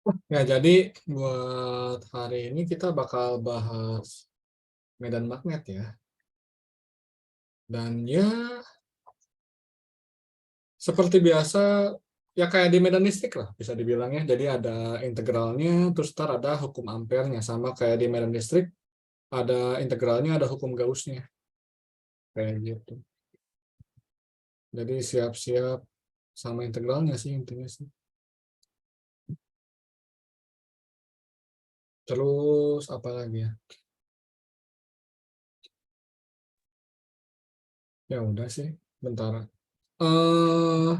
Ya, jadi buat hari ini kita bakal bahas medan magnet ya. Dan ya, seperti biasa, ya kayak di medan listrik lah bisa dibilang ya. Jadi ada integralnya, terus ntar ada hukum ampernya. Sama kayak di medan listrik, ada integralnya, ada hukum Gaussnya. Kayak gitu. Jadi siap-siap sama integralnya sih intinya sih. Terus apa lagi ya? Ya udah sih, bentar. eh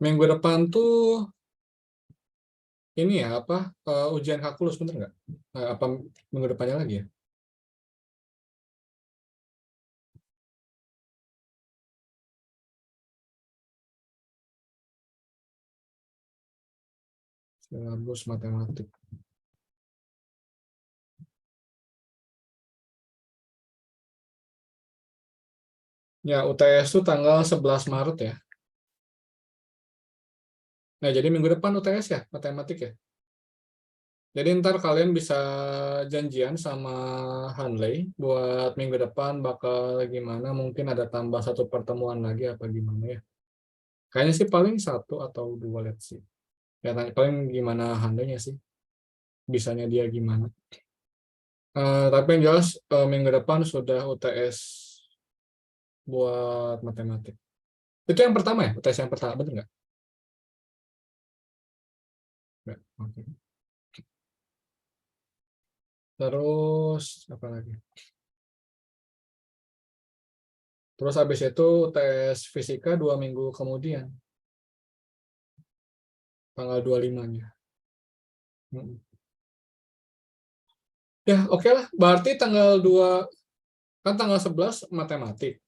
Minggu depan tuh ini ya apa ujian kalkulus bener nggak? Apa minggu depannya lagi ya? Silabus matematik. Ya, UTS itu tanggal 11 Maret ya. Nah, jadi minggu depan UTS ya, matematik ya. Jadi ntar kalian bisa janjian sama Hanley buat minggu depan bakal gimana, mungkin ada tambah satu pertemuan lagi apa gimana ya. Kayaknya sih paling satu atau dua, let's see. Ya, paling gimana Hanley-nya sih, bisanya dia gimana. Tapi yang jelas minggu depan sudah UTS buat matematik. Itu yang pertama ya, UTS yang pertama, betul nggak? Nggak, oke. Terus apa lagi? Terus habis itu tes fisika 2 minggu kemudian, tanggal 25-nya. Mm. Ya, oke lah. Berarti tanggal 2 kan tanggal 11 matematik,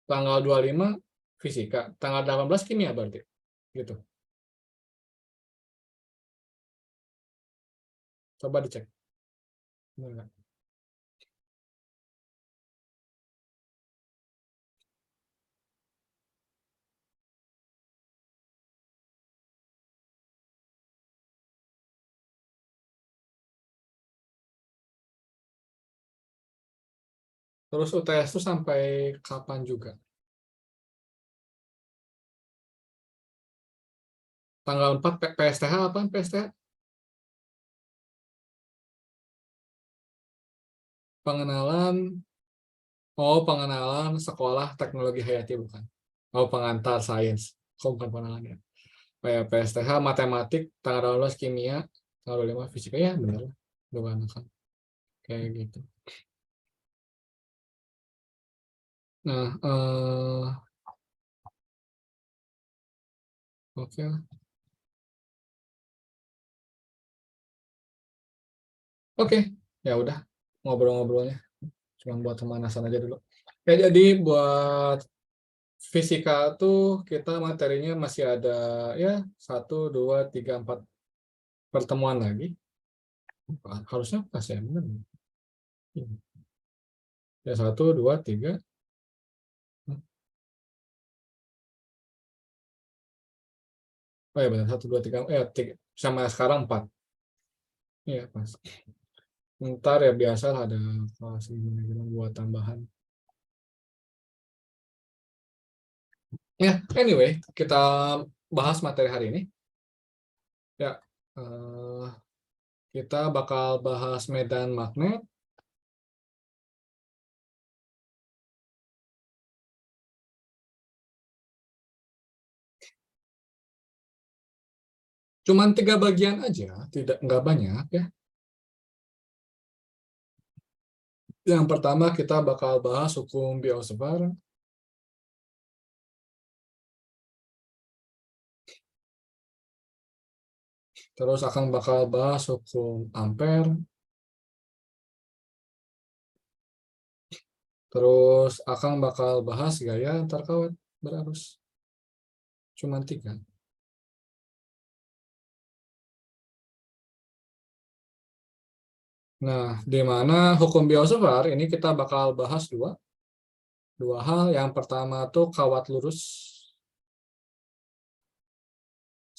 tanggal 25 fisika, tanggal 18 kimia berarti. Gitu. Coba dicek. Benar nggak? Terus UTS itu sampai kapan juga? Tanggal 4 PSTH apa? PSTH? Pengenalan, oh pengenalan sekolah teknologi hayati bukan? Oh pengantar sains. Kok bukan pengenalan ya? Kayak PSTH matematik, tanggal 12 kimia, tanggal 25 fisika ya benar lah. Dua kan kayak gitu. Nah, oke lah. Oke, ya udah ngobrol-ngobrolnya cuma buat pemanasan aja dulu. Ya jadi buat fisika tuh kita materinya masih ada ya 1, 2, 3, 4 pertemuan lagi. Harusnya pas ya benar. Ya 1, 2, 3. Oh ya benar 1, 2, 3. Tiga. Sama sekarang 4. Iya pas. Ntar ya biasa lah ada kelas gimana buat tambahan. Ya, anyway, kita bahas materi hari ini. Ya, eh, kita bakal bahas medan magnet. Cuman 3 bagian aja, tidak nggak banyak ya. Yang pertama kita bakal bahas hukum Biot-Savart, terus akan bakal bahas hukum Ampere, terus akan bakal bahas gaya antarkawat berarus. Cuman 3. Nah, di mana hukum Biot-Savart ini kita bakal bahas dua hal. Yang pertama tuh kawat lurus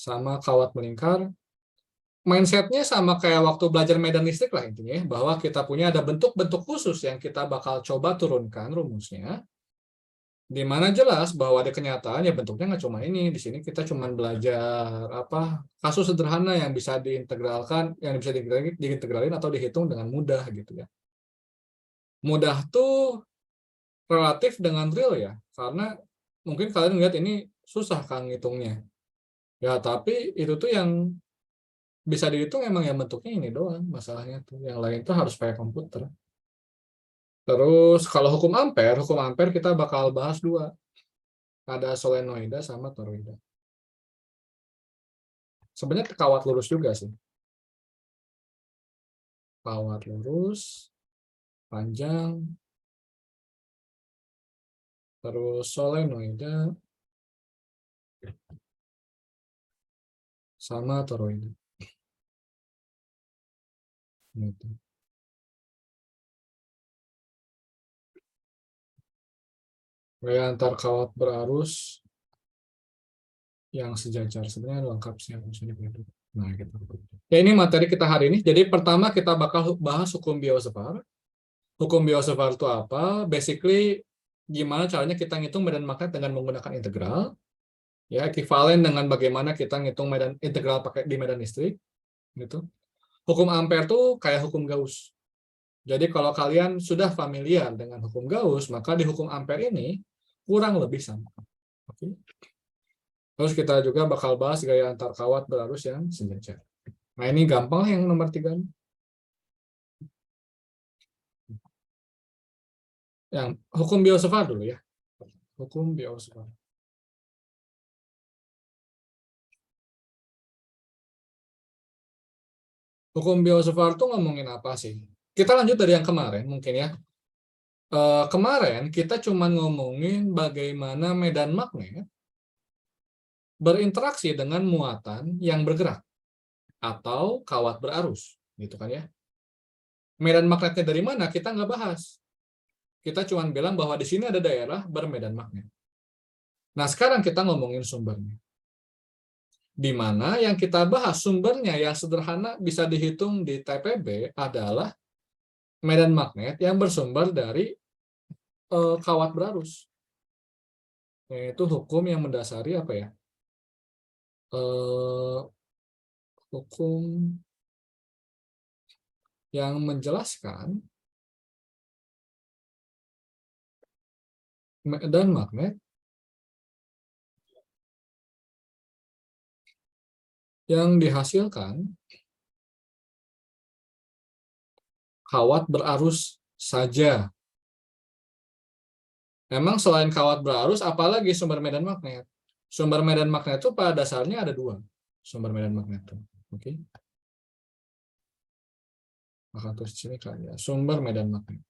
sama kawat melingkar. Mindsetnya sama kayak waktu belajar medan listrik lah intinya, bahwa kita punya ada bentuk-bentuk khusus yang kita bakal coba turunkan rumusnya, di mana jelas bahwa ada kenyataan ya bentuknya nggak cuma ini. Di sini kita cuma belajar kasus sederhana yang bisa diintegralkan, yang bisa diintegralin atau dihitung dengan mudah gitu ya. Mudah tuh relatif dengan real ya, karena mungkin kalian lihat ini susah kan ngitungnya. Ya tapi itu tuh yang bisa dihitung emang yang bentuknya ini doang masalahnya tuh. Yang lain tuh harus pakai komputer. Terus kalau hukum ampere kita bakal bahas dua. Ada solenoida sama toroida. Sebenarnya kawat lurus juga sih. Kawat lurus, panjang, terus solenoida sama toroida. Gitu. Gaya antar kawat berarus yang sejajar sebenarnya lengkap sih harusnya gitu. Nah, gitu. Ya ini materi kita hari ini. Jadi pertama kita bakal bahas hukum Biot-Savart. Hukum Biot-Savart itu apa? Basically gimana caranya kita ngitung medan magnet dengan menggunakan integral. Ya, ekivalen dengan bagaimana kita ngitung medan integral pakai di medan listrik gitu. Hukum ampere tuh kayak hukum Gauss. Jadi kalau kalian sudah familiar dengan hukum Gauss, maka di hukum ampere ini kurang lebih sama. Oke. Terus kita juga bakal bahas gaya antar kawat berarus yang sejajar. Nah ini gampang yang nomor 3. Yang hukum Biot-Savart dulu ya. Hukum Biot-Savart. Hukum Biot-Savart tuh ngomongin apa sih? Kita lanjut dari yang kemarin mungkin ya. Kemarin kita cuma ngomongin bagaimana medan magnet berinteraksi dengan muatan yang bergerak atau kawat berarus, gitu kan ya. Medan magnetnya dari mana kita nggak bahas. Kita cuma bilang bahwa di sini ada daerah bermedan magnet. Nah sekarang kita ngomongin sumbernya. Di mana yang kita bahas sumbernya yang sederhana bisa dihitung di TPB adalah medan magnet yang bersumber dari kawat berarus. Yaitu hukum yang mendasari apa ya? Hukum yang menjelaskan medan magnet yang dihasilkan kawat berarus saja. Memang selain kawat berarus, apalagi sumber medan magnet? Sumber medan magnet itu pada dasarnya ada 2. Sumber medan magnet itu. Oke. Maka tulis di sini kan ya, sumber medan magnet.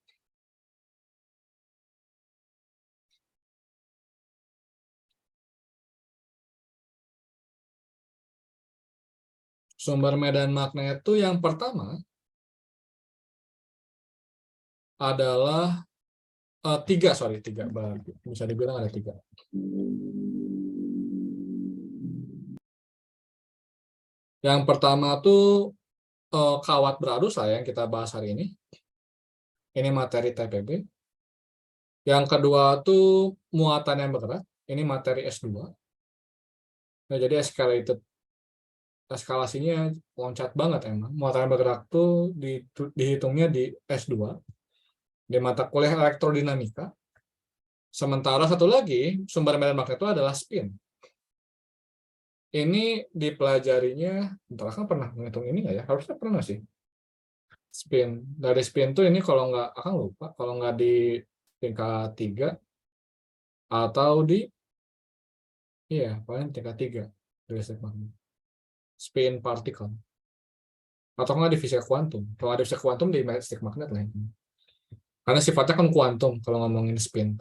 Sumber medan magnet itu yang pertama adalah 3, bisa dibilang ada 3. Yang pertama tuh kawat berarus lah yang kita bahas hari ini. Ini materi TPB. Yang kedua tuh muatan yang bergerak. Ini materi S2. Nah, jadi eskalasinya loncat banget emang. Muatan yang bergerak tuh dihitungnya di S2. Di mata kuliah elektrodinamika. Sementara satu lagi, sumber medan magnet itu adalah spin. Ini dipelajarinya, bentar kan pernah menghitung ini nggak ya? Harusnya pernah sih. Spin. Dari spin tuh ini kalau nggak, akan lupa, kalau nggak di tingkat 3, atau di, iya, paling tingkat 3 dari listrik magnet. Spin particle. Atau nggak di fisika kuantum. Kalau ada fisika kuantum di listrik magnet lah. Karena sifatnya kan kuantum kalau ngomongin spin.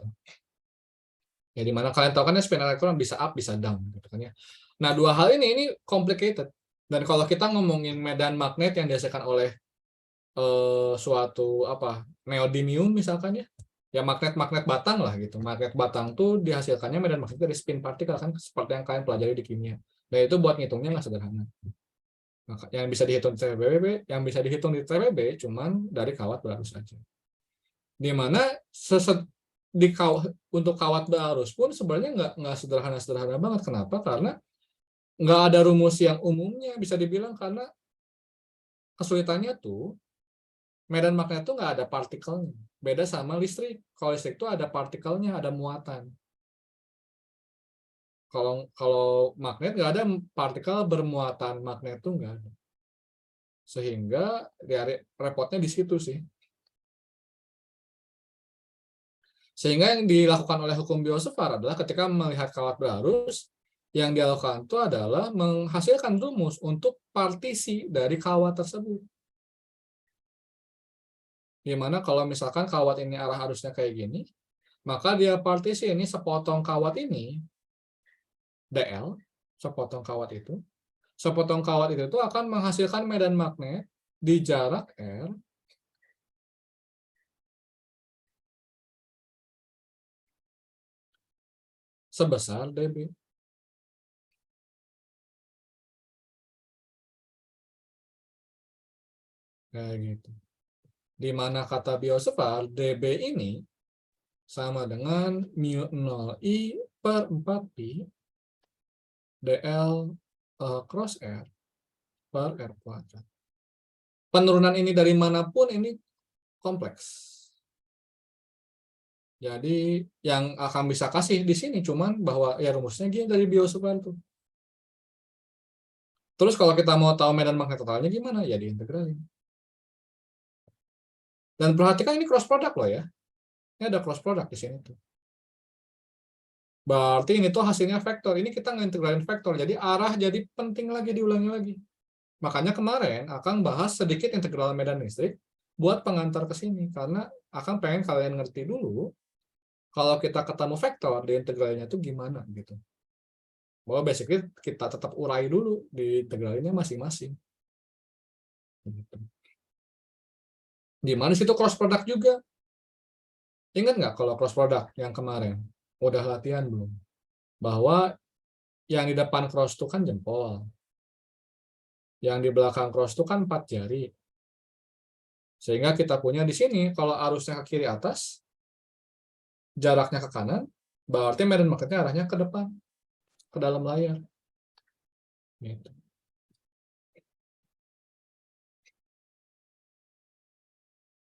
Ya dimana kalian tahu kan spin elektron bisa up, bisa down. Gitu kan ya. Nah, 2 hal ini complicated. Dan kalau kita ngomongin medan magnet yang dihasilkan oleh suatu neodymium misalkan ya magnet batang lah gitu. Magnet batang tuh dihasilkannya medan magnet dari spin particle kan seperti yang kalian pelajari di kimia. Nah itu buat ngitungnya nggak sederhana. Maka yang bisa dihitung di TPB, yang bisa dihitung di TPB cuman dari kawat berarus saja. Di mana untuk kawat berarus pun sebenarnya nggak sederhana banget. Kenapa? Karena nggak ada rumus yang umumnya bisa dibilang, karena kesulitannya tuh medan magnet tuh nggak ada partikelnya. Beda sama listrik. Kalau listrik tuh ada partikelnya, ada muatan. Kalau magnet nggak ada partikel bermuatan magnet tuh nggak ada. Sehingga ya, repotnya di situ sih. Sehingga yang dilakukan oleh hukum biosfar adalah ketika melihat kawat berarus, yang dilakukan itu adalah menghasilkan rumus untuk partisi dari kawat tersebut. Gimana kalau misalkan kawat ini arah arusnya kayak gini, maka dia partisi ini sepotong kawat ini, DL, sepotong kawat itu tuh akan menghasilkan medan magnet di jarak R sebesar dB. Kayak gitu. Di mana kata biosfar, dB ini sama dengan mu 0 I per 4pi dl cross R per R kuadrat. Penurunan ini dari manapun ini kompleks. Jadi yang akan bisa kasih di sini cuman bahwa ya rumusnya gini dari biosfar tuh. Terus kalau kita mau tahu medan magnet totalnya gimana? Ya diintegralin. Dan perhatikan ini cross product loh ya. Ini ada cross product di sini tuh. Berarti ini tuh hasilnya vektor. Ini kita ngintegralin vektor. Jadi arah jadi penting lagi, diulangi lagi. Makanya kemarin Akang bahas sedikit integral medan listrik buat pengantar ke sini. Karena Akang pengen kalian ngerti dulu kalau kita ketemu vektor di integralnya tuh gimana gitu. Bahwa basically kita tetap urai dulu di integralnya masing-masing. Gitu. Di mana situ cross product juga. Ingat nggak kalau cross product yang kemarin? Udah latihan belum? Bahwa yang di depan cross itu kan jempol. Yang di belakang cross itu kan 4 jari. Sehingga kita punya di sini, kalau arusnya ke kiri atas, jaraknya ke kanan, berarti medan magnetnya arahnya ke depan, ke dalam layar. Gitu.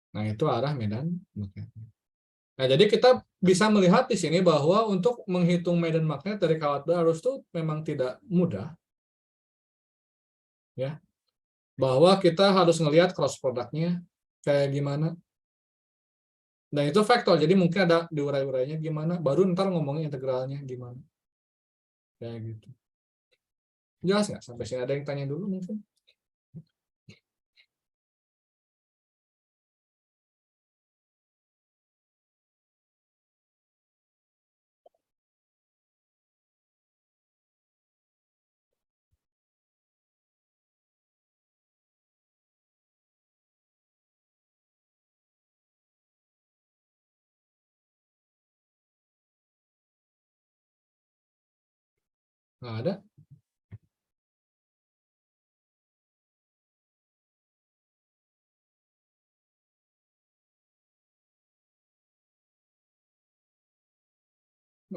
Nah, itu arah medan magnetnya. Nah, jadi kita bisa melihat di sini bahwa untuk menghitung medan magnet dari kawat berarus itu memang tidak mudah. Ya, bahwa kita harus ngelihat cross produknya kayak gimana. Dan itu vektor, jadi mungkin ada diurai-urainya gimana, baru ntar ngomongin integralnya gimana. Kayak gitu. Jelas nggak? Sampai sini ada yang tanya dulu mungkin? Nggak ada?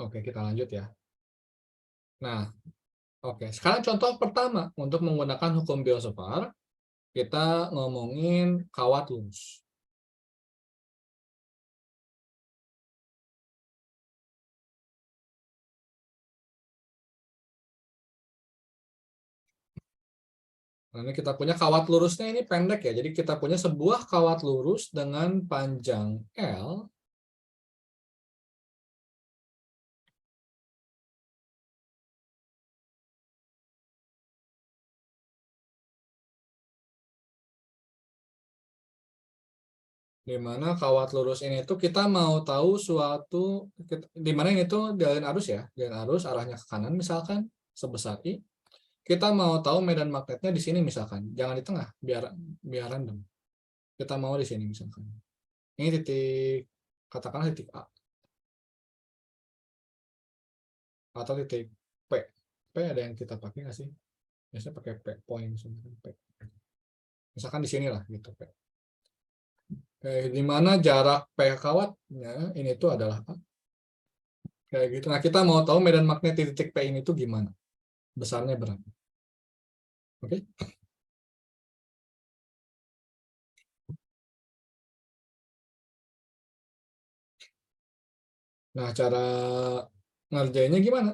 Oke, kita lanjut ya. Nah, oke. Sekarang contoh pertama untuk menggunakan hukum biosfar, kita ngomongin kawat lurus. Nah, ini kita punya kawat lurusnya ini pendek ya. Jadi kita punya sebuah kawat lurus dengan panjang L. Di mana kawat lurus ini tuh kita mau tahu suatu, di mana ini tuh dialin arus ya. Dialin arus arahnya ke kanan misalkan sebesar I. Kita mau tahu medan magnetnya di sini misalkan. Jangan di tengah, biar random. Kita mau di sini misalkan. Ini titik, katakanlah titik A atau titik P. P ada yang kita pakai nggak sih? Biasanya pakai P point sebenarnya P. Misalkan di sini lah gitu P. Di mana jarak P kawatnya ini tuh adalah A. Kayak gitu. Nah, kita mau tahu medan magnet di titik P ini tuh gimana? Besarnya berapa? Oke. Nah, cara ngerjainnya gimana?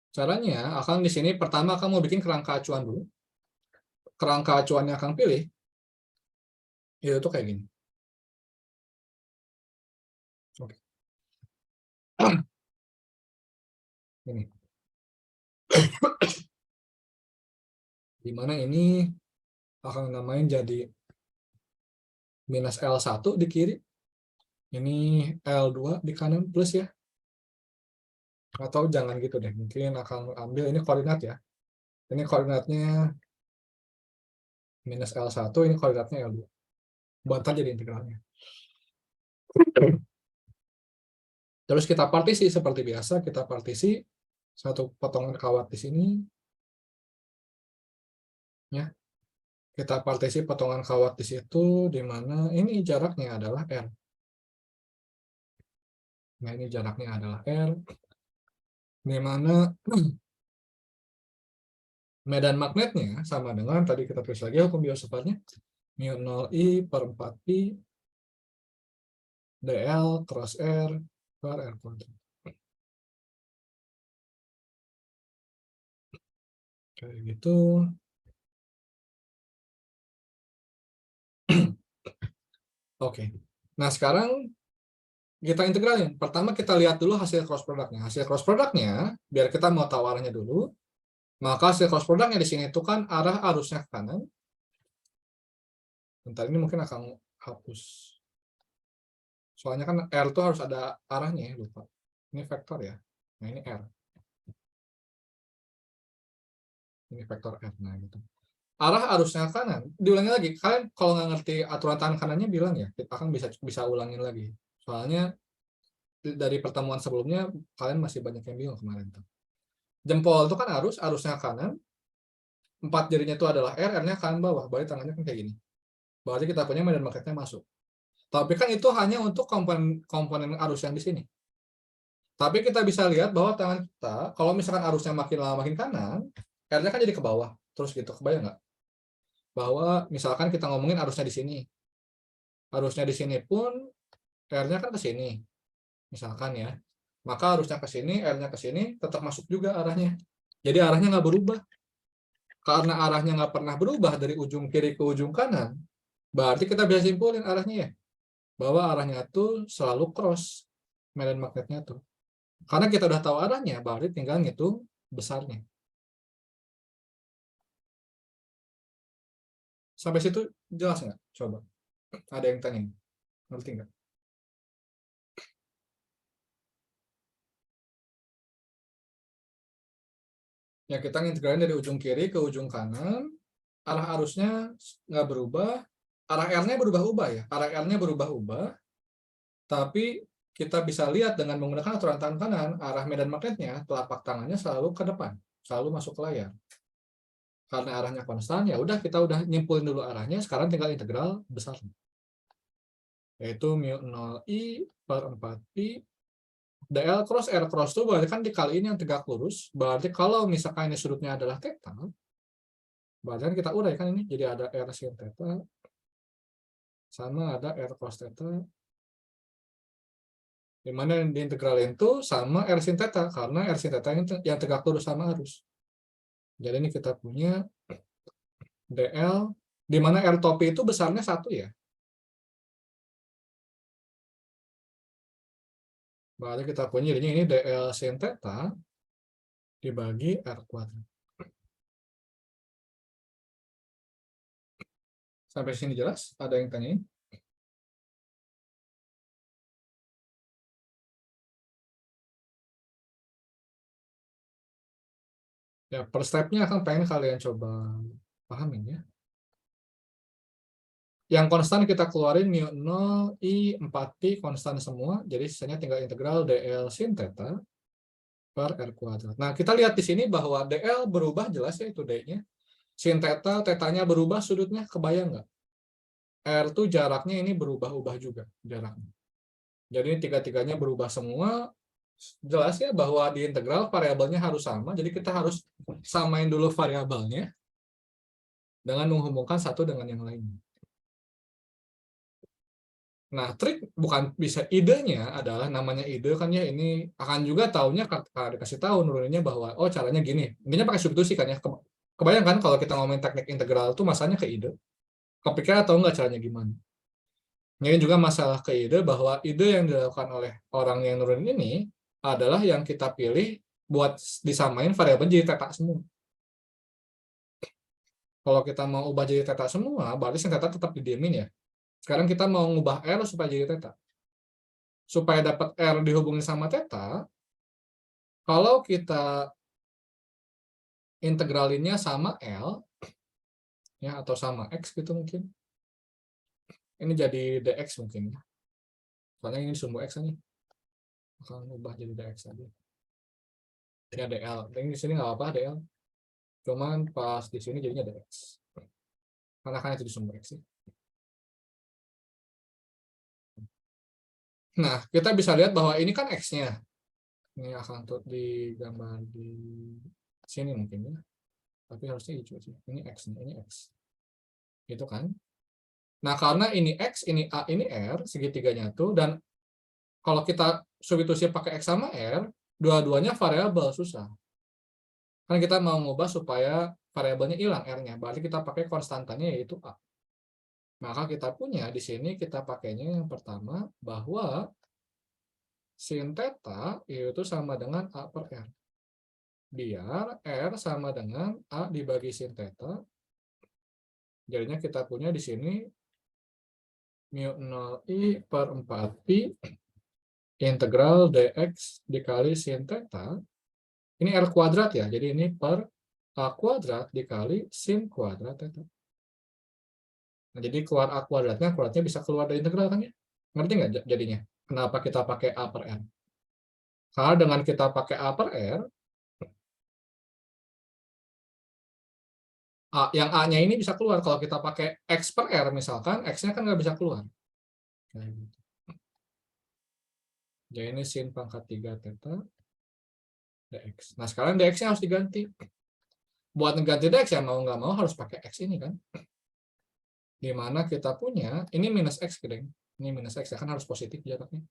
Caranya, akan di sini pertama kamu bikin kerangka acuan dulu. Kerangka acuannya akan pilih, itu tuh kayak gini. Oke. Ini. Dimana ini akan namain jadi minus L1 di kiri. Ini L2 di kanan plus ya. Atau jangan gitu deh. Mungkin akan ambil ini koordinat ya. Ini koordinatnya minus L1, ini koordinatnya L2. Buat jadi integralnya. Terus kita partisi seperti biasa, kita partisi satu potongan kawat di sini. Ya. Kita partisi potongan kawat di situ, di mana ini jaraknya adalah R. Nah, ini jaraknya adalah R. Di mana medan magnetnya sama dengan, tadi kita tulis lagi hukum biosifatnya, mu 0I per 4Pi dl cross R per R kuadrat. Kayak gitu. Oke. Nah, sekarang kita integralin. Pertama kita lihat dulu hasil cross produknya. Hasil cross produknya, biar kita mau tahu arahnya dulu, maka hasil cross produknya di sini itu kan arah arusnya ke kanan. Bentar, ini mungkin akan hapus. Soalnya kan R itu harus ada arahnya ya, lupa. Ini vektor ya. Nah, ini R. Ini vektor R. Nah, gitu. Arah arusnya ke kanan. Diulangi lagi. Kalian kalau nggak ngerti aturan tangan kanannya bilang ya, kita akan bisa ulangin lagi. Soalnya dari pertemuan sebelumnya kalian masih banyak yang bingung kemarin tuh. Jempol itu kan arusnya ke kanan. 4 jarinya itu adalah R, R-nya kanan bawah. Berarti tangannya kan kayak gini. Berarti kita punya medan magnetnya masuk. Tapi kan itu hanya untuk komponen arus yang di sini. Tapi kita bisa lihat bahwa tangan kita, kalau misalkan arusnya makin lama makin kanan, R-nya kan jadi ke bawah. Terus gitu, kebayang nggak? Bahwa misalkan kita ngomongin arusnya di sini. Arusnya di sini pun R-nya kan ke sini. Misalkan ya. Maka arusnya ke sini, R-nya ke sini, tetap masuk juga arahnya. Jadi arahnya nggak berubah. Karena arahnya nggak pernah berubah dari ujung kiri ke ujung kanan, berarti kita bisa simpulin arahnya ya. Bahwa arahnya tuh selalu cross medan magnetnya tuh. Karena kita udah tahu arahnya, berarti tinggal ngitung besarnya. Sampai situ jelas nggak? Coba. Ada yang tanya. Ngerti nggak? Ya, kita integralin dari ujung kiri ke ujung kanan. Arah arusnya nggak berubah. Arah R-nya berubah-ubah ya. Arah R-nya berubah-ubah. Tapi kita bisa lihat dengan menggunakan aturan tangan kanan, arah medan magnetnya, telapak tangannya selalu ke depan. Selalu masuk ke layar. Karena arahnya konstan, ya udah kita udah nyimpulin dulu arahnya, sekarang tinggal integral besar. Yaitu mu 0I per 4Pi dl cross R cross itu berarti kan dikaliin yang tegak lurus, berarti kalau misalkan ini sudutnya adalah theta, berarti kan kita uraikan ini, jadi ada R sin theta, sama ada R cos theta, dimana yang diintegralin itu sama R sin theta, karena R sin theta yang tegak lurus sama arus. Jadi ini kita punya dl, di mana R topi itu besarnya 1 ya. Berarti kita punya jadinya ini dl sin theta dibagi R kuadrat. Sampai sini jelas? Ada yang tanyain? Ya, per stepnya akan pengen kalian coba pahamin ya. Yang konstan kita keluarin mu 0, I, 4Pi, konstan semua. Jadi sisanya tinggal integral dl sin theta per R kuadrat. Nah, kita lihat di sini bahwa DL berubah jelas ya itu D-nya. Sin theta, tetanya berubah, sudutnya kebayang nggak? R tuh jaraknya ini berubah-ubah juga jaraknya. Jadi ini tiga-tiganya berubah semua. Jelas ya bahwa di integral variabelnya harus sama. Jadi kita harus samain dulu variabelnya dengan menghubungkan satu dengan yang lainnya. Nah, trik bukan bisa idenya adalah namanya ide kan ya ini akan juga taunya kalau dikasih tahu nuruninnya bahwa oh caranya gini. Intinya pakai substitusi kan ya. Kebayang kan kalau kita ngomongin teknik integral itu masanya ke ide. Kepikiran atau enggak caranya gimana? Ini juga masalah ke ide bahwa ide yang dilakukan oleh orang yang nurunin ini adalah yang kita pilih buat disamain variabel jadi theta semua. Kalau kita mau ubah jadi theta semua, berarti sin theta tetap didiemin ya. Sekarang kita mau ngubah R supaya jadi theta. Supaya dapat R dihubungin sama theta, kalau kita integralinnya sama L, ya atau sama X gitu mungkin. Ini jadi dx mungkin. Soalnya ini sumbu X nih. Akan ubah jadi dx tadi. Ini ada L. Ini di sini nggak apa-apa dl. Cuman pas di sini jadinya dx. Karena kan itu di sumbu X sih. Nah, kita bisa lihat bahwa ini kan X-nya. Ini akan digambar di sini mungkin ya. Tapi harusnya hijau sih. Ini X nih, ini X. Gitu kan? Nah, karena ini X, ini A, ini R, segitiganya tuh, dan kalau kita substitusi pakai X sama R, dua-duanya variabel, susah. Kan kita mau ngubah supaya variabelnya hilang R-nya, berarti kita pakai konstantanya yaitu A. Maka kita punya di sini kita pakainya yang pertama bahwa sin theta itu sama dengan A per R. Biar R sama dengan A dibagi sin theta. Jadinya kita punya di sini mu 0 I per 4 pi integral dx dikali sin theta. Ini R kuadrat ya, jadi ini per A kuadrat dikali sin kuadrat theta. Nah, jadi keluar A kuadratnya bisa keluar dari integral kan ya? Ngerti nggak jadinya? Kenapa kita pakai A per R? Karena dengan kita pakai A per R, yang A-nya ini bisa keluar. Kalau kita pakai X per R misalkan, X-nya kan nggak bisa keluar. Jadi ini sin pangkat 3 theta dx. Nah sekarang dx-nya harus diganti. Buat mengganti dx ya mau nggak mau harus pakai X ini kan. Dimana kita punya, ini minus X gedeng. Ini minus X ya kan harus positif jaraknya.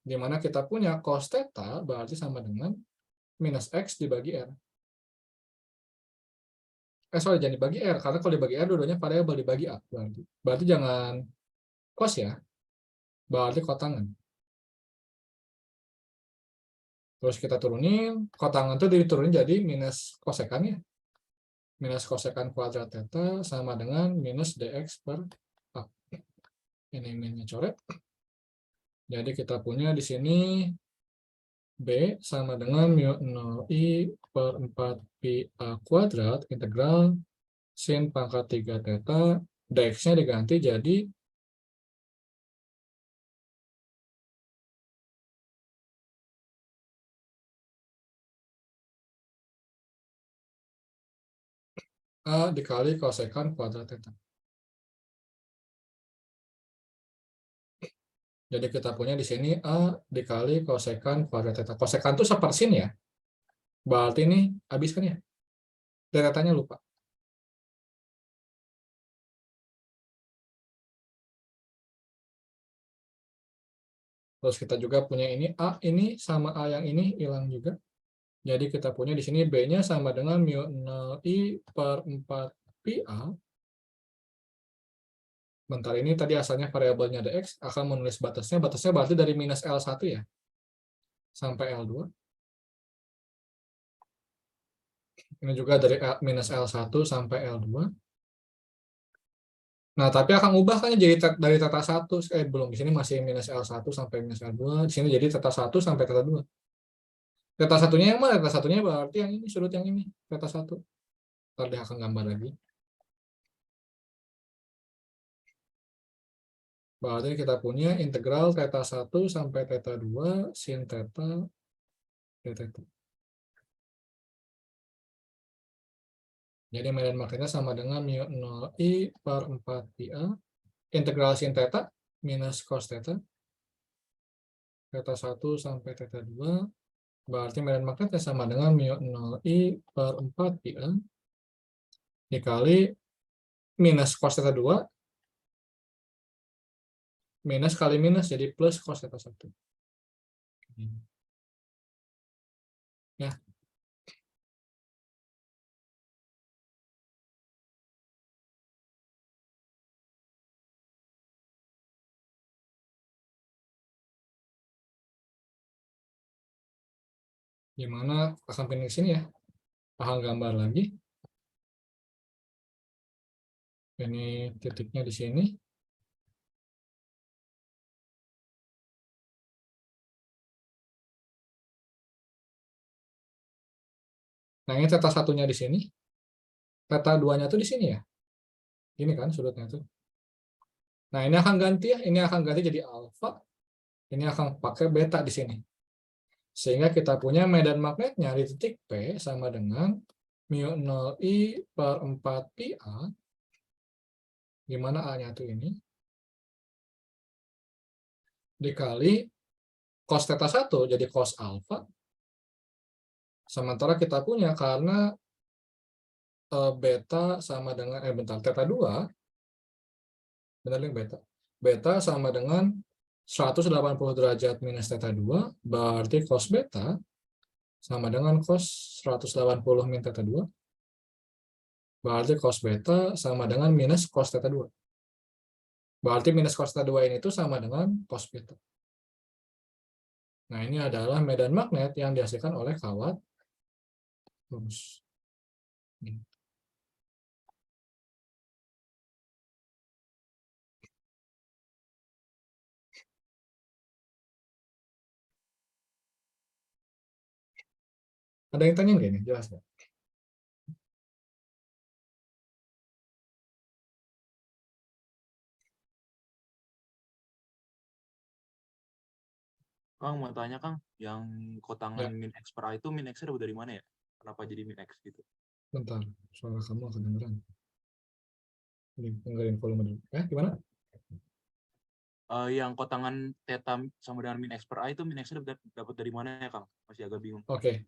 Dimana kita punya cos theta berarti sama dengan minus X dibagi R. Sorry, jangan dibagi R, karena kalau dibagi R dua-duanya variabel dibagi A. Berarti jangan cos ya, berarti kotangan. Terus kita turunin, kotangan itu diturunin jadi minus kosekannya. Minus kosekan kuadrat theta sama dengan minus dx per A. Ini minusnya coret. Jadi kita punya di sini B sama dengan mu 0 I per 4 pi A kuadrat integral sin pangkat 3 theta, dx-nya diganti jadi A dikali kosekan kuadrat theta. Jadi kita punya di sini A dikali kosekan kuadrat theta. Kosekan itu sepersin ya. Berarti ini habis kan ya? Theta-nya lupa. Terus kita juga punya ini A ini sama A yang ini hilang juga. Jadi kita punya di sini B-nya sama dengan mu 0 I per 4 pi A. Bentar, ini tadi asalnya variabelnya dx, akan menulis batasnya. Batasnya berarti dari minus L1 ya, sampai L2. Ini juga dari minus L1 sampai L2. Nah, tapi akan ubah kan jadi dari theta 1, belum, di sini masih minus L1 sampai minus L2, di sini jadi theta 1 sampai theta 2. Theta satunya yang mana? Theta satunya berarti yang ini, sudut yang ini, theta 1. Ntar dia akan gambar lagi. Berarti kita punya integral theta 1 sampai theta 2 sin theta theta. Jadi medan magnetnya sama dengan mu 0 I per 4 pi A integral sin theta minus cos theta 1 sampai theta 2, berarti medan magnetnya sama dengan mu 0 I per 4 pi A dikali minus cos theta 2 minus kali minus jadi plus cos theta 1. Ya. Gimana akan pindah ke sini ya? Paham gambar lagi. Ini titiknya di sini. Nah, ini theta satunya di sini. Theta 2-nya tuh di sini ya. Ini kan sudutnya tuh. Nah, ini akan ganti ya. Ini akan ganti jadi alfa. Ini akan pakai beta di sini. Sehingga kita punya medan magnetnya di titik P sama dengan mu 0 I per 4 pi A. Gimana A-nya tuh ini? Dikali cos theta 1 jadi cos alfa. Sementara kita punya karena beta sama dengan theta 2 benar yang beta. Beta sama dengan 180 derajat minus theta 2, berarti cos beta sama dengan cos 180 min theta 2, berarti cos beta sama dengan minus cos theta 2. Berarti minus cos theta 2 ini tuh sama dengan cos beta. Nah, ini adalah medan magnet yang dihasilkan oleh kawat lurus. Ada yang tanya nggak ini? Jelas nggak? Kang, mau tanya Kang, yang kotangan Ya, min X per A itu min X-nya dapat dari mana ya? Kenapa jadi min X gitu? bentar. Suara kamu kedengeran. Dengerin volume dulu. Gimana? Yang kotangan theta sama dengan min X per A itu min X-nya dapat dari mana ya Kang? Masih agak bingung. Oke.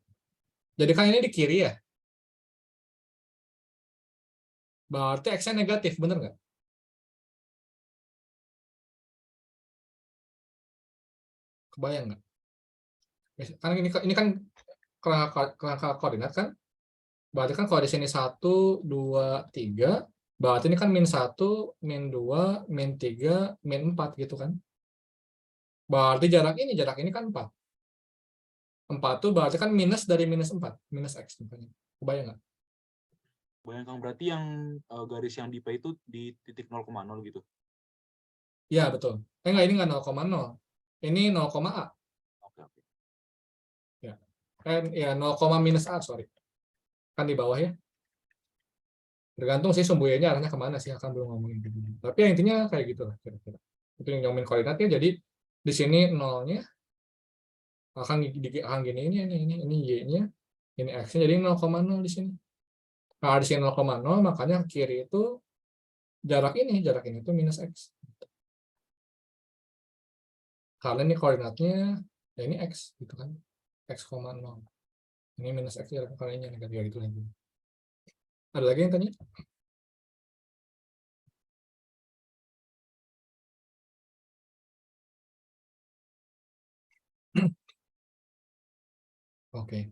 Jadi kan ini di kiri ya? Berarti X-nya negatif, bener nggak? Kebayang nggak? Karena ini kan kerangka koordinat kan? Berarti kan kalau di sini 1, 2, 3, berarti ini kan min 1, min 2, min 3, min 4 gitu kan. Berarti jarak ini kan 4. 4 tuh berarti kan minus dari minus 4, minus X. Kebayang nggak? Bayang Kang, berarti yang garis yang di P itu di titik 0,0 gitu? Ya, betul. Enggak, ini nggak 0,0. Ini 0, A. Oke, oke. Ya. Ya, 0, minus A, sorry. Kan di bawah ya. Tergantung sih sumbu Y-nya arahnya kemana sih, akan belum ngomongin gitu. Tapi yang intinya kayak gitu lah kira-kira. Itu yang ngomongin koordinatnya, jadi di sini 0-nya akan gini, ini Y-nya, ini X-nya, jadi 0,0 di sini. Nah, di sini 0,0, makanya kiri itu jarak ini itu minus X. Karena ini koordinatnya, ya ini X, gitu kan. X,0. Ini minus X, jarak kalinya negatif, gitu lagi. Ada lagi yang tanya? Oke.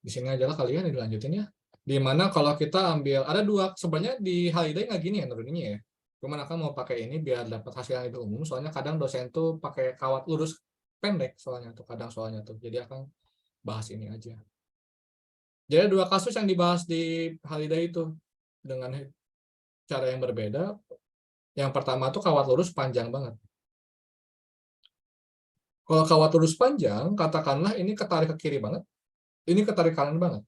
Di sini aja lah kalian dilanjutin ya. Dimana kalau kita ambil, ada dua, sebenarnya di Haliday nggak gini ya nuruninnya ya. Cuman akan mau pakai ini biar dapat hasil yang lebih umum, soalnya kadang dosen tuh pakai kawat lurus pendek soalnya tuh, kadang soalnya tuh. Jadi akan bahas ini aja. Jadi dua kasus yang dibahas di Haliday itu dengan cara yang berbeda. Yang pertama tuh kawat lurus panjang banget. Kalau kawat lurus panjang, katakanlah ini ketarik ke kiri banget, ini ketarik kanan banget.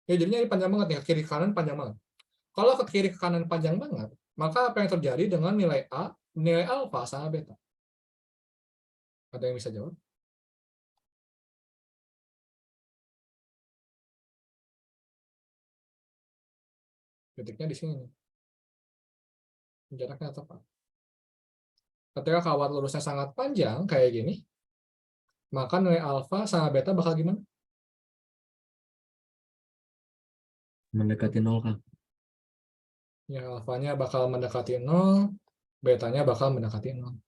Ya jadinya ini panjang banget nih, ke kiri kanan panjang banget. Kalau ke kiri ke kanan panjang banget, maka apa yang terjadi dengan nilai A, nilai alfa sama beta? Ada yang bisa jawab? Titiknya di sini. Jaraknya tepat. Ketika kawat lurusnya sangat panjang kayak gini, maka nilai alfa sama beta bakal gimana? Mendekati 0, Kang. Ya, alfanya bakal mendekati 0, betanya bakal mendekati 0.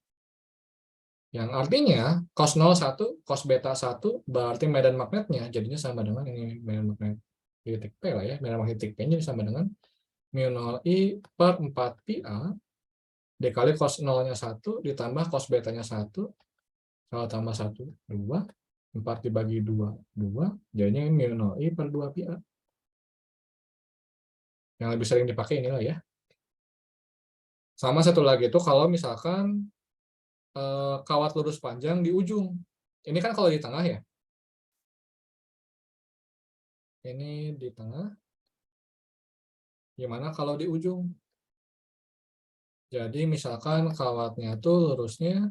Yang artinya cos 0 1, cos beta 1 berarti medan magnetnya jadinya sama dengan ini medan magnet di titik P lah ya. Medan magnet titik P jadi sama dengan mu 0 I per 4 pi A dikali cos 0-nya 1 ditambah cos betanya 1 kalau tambah 1 2 4 dibagi 2 2 jadinya mu 0 I per 2 pi A. Yang lebih sering dipakai inilah ya. Sama satu lagi itu kalau misalkan kawat lurus panjang di ujung. Ini kan kalau di tengah ya. Ini di tengah. Gimana kalau di ujung? Jadi misalkan kawatnya tuh lurusnya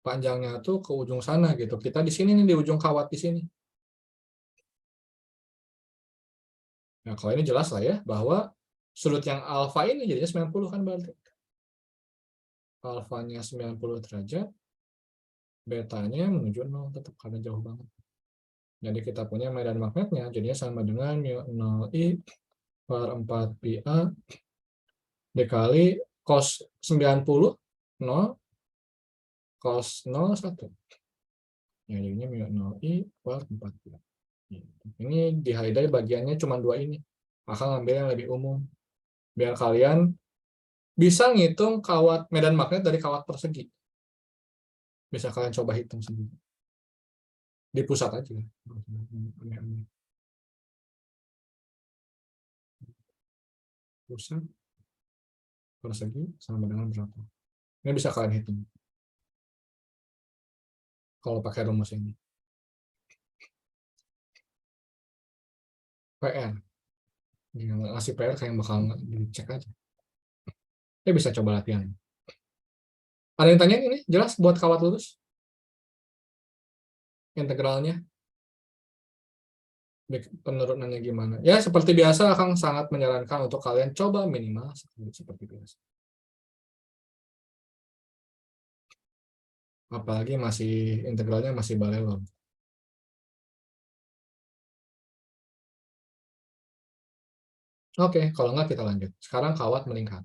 panjangnya tuh ke ujung sana gitu. Kita di sini nih di ujung kawat di sini. Nah, kalau ini jelas lah ya bahwa sudut yang alfa ini jadinya 90 kan berarti. Alfanya 90 derajat, betanya menuju 0 tetap karena jauh banget. Jadi kita punya medan magnetnya jadinya sama dengan mu 0 I per 4 pi A dikali cos 90 0 cos 0 1. Ya, jadinya mu 0 I per 4 pi A. Ini di highlight bagiannya cuma dua ini. Maka ngambil yang lebih umum. Biar kalian bisa ngitung kawat medan magnet dari kawat persegi. Bisa kalian coba hitung sendiri. Di pusat aja. Pusat persegi sama dengan berapa. Ini bisa kalian hitung. Kalau pakai rumus ini. PR. Ngasih PR kayak bakal dicek aja. Ya bisa coba latihan. Ada yang tanya ini jelas buat kawat lurus? Integralnya? Penurunannya gimana? Ya seperti biasa Kang sangat menyarankan untuk kalian coba minimal seperti biasa. Apalagi masih integralnya masih balelon. Oke, kalau nggak kita lanjut. Sekarang kawat melingkar.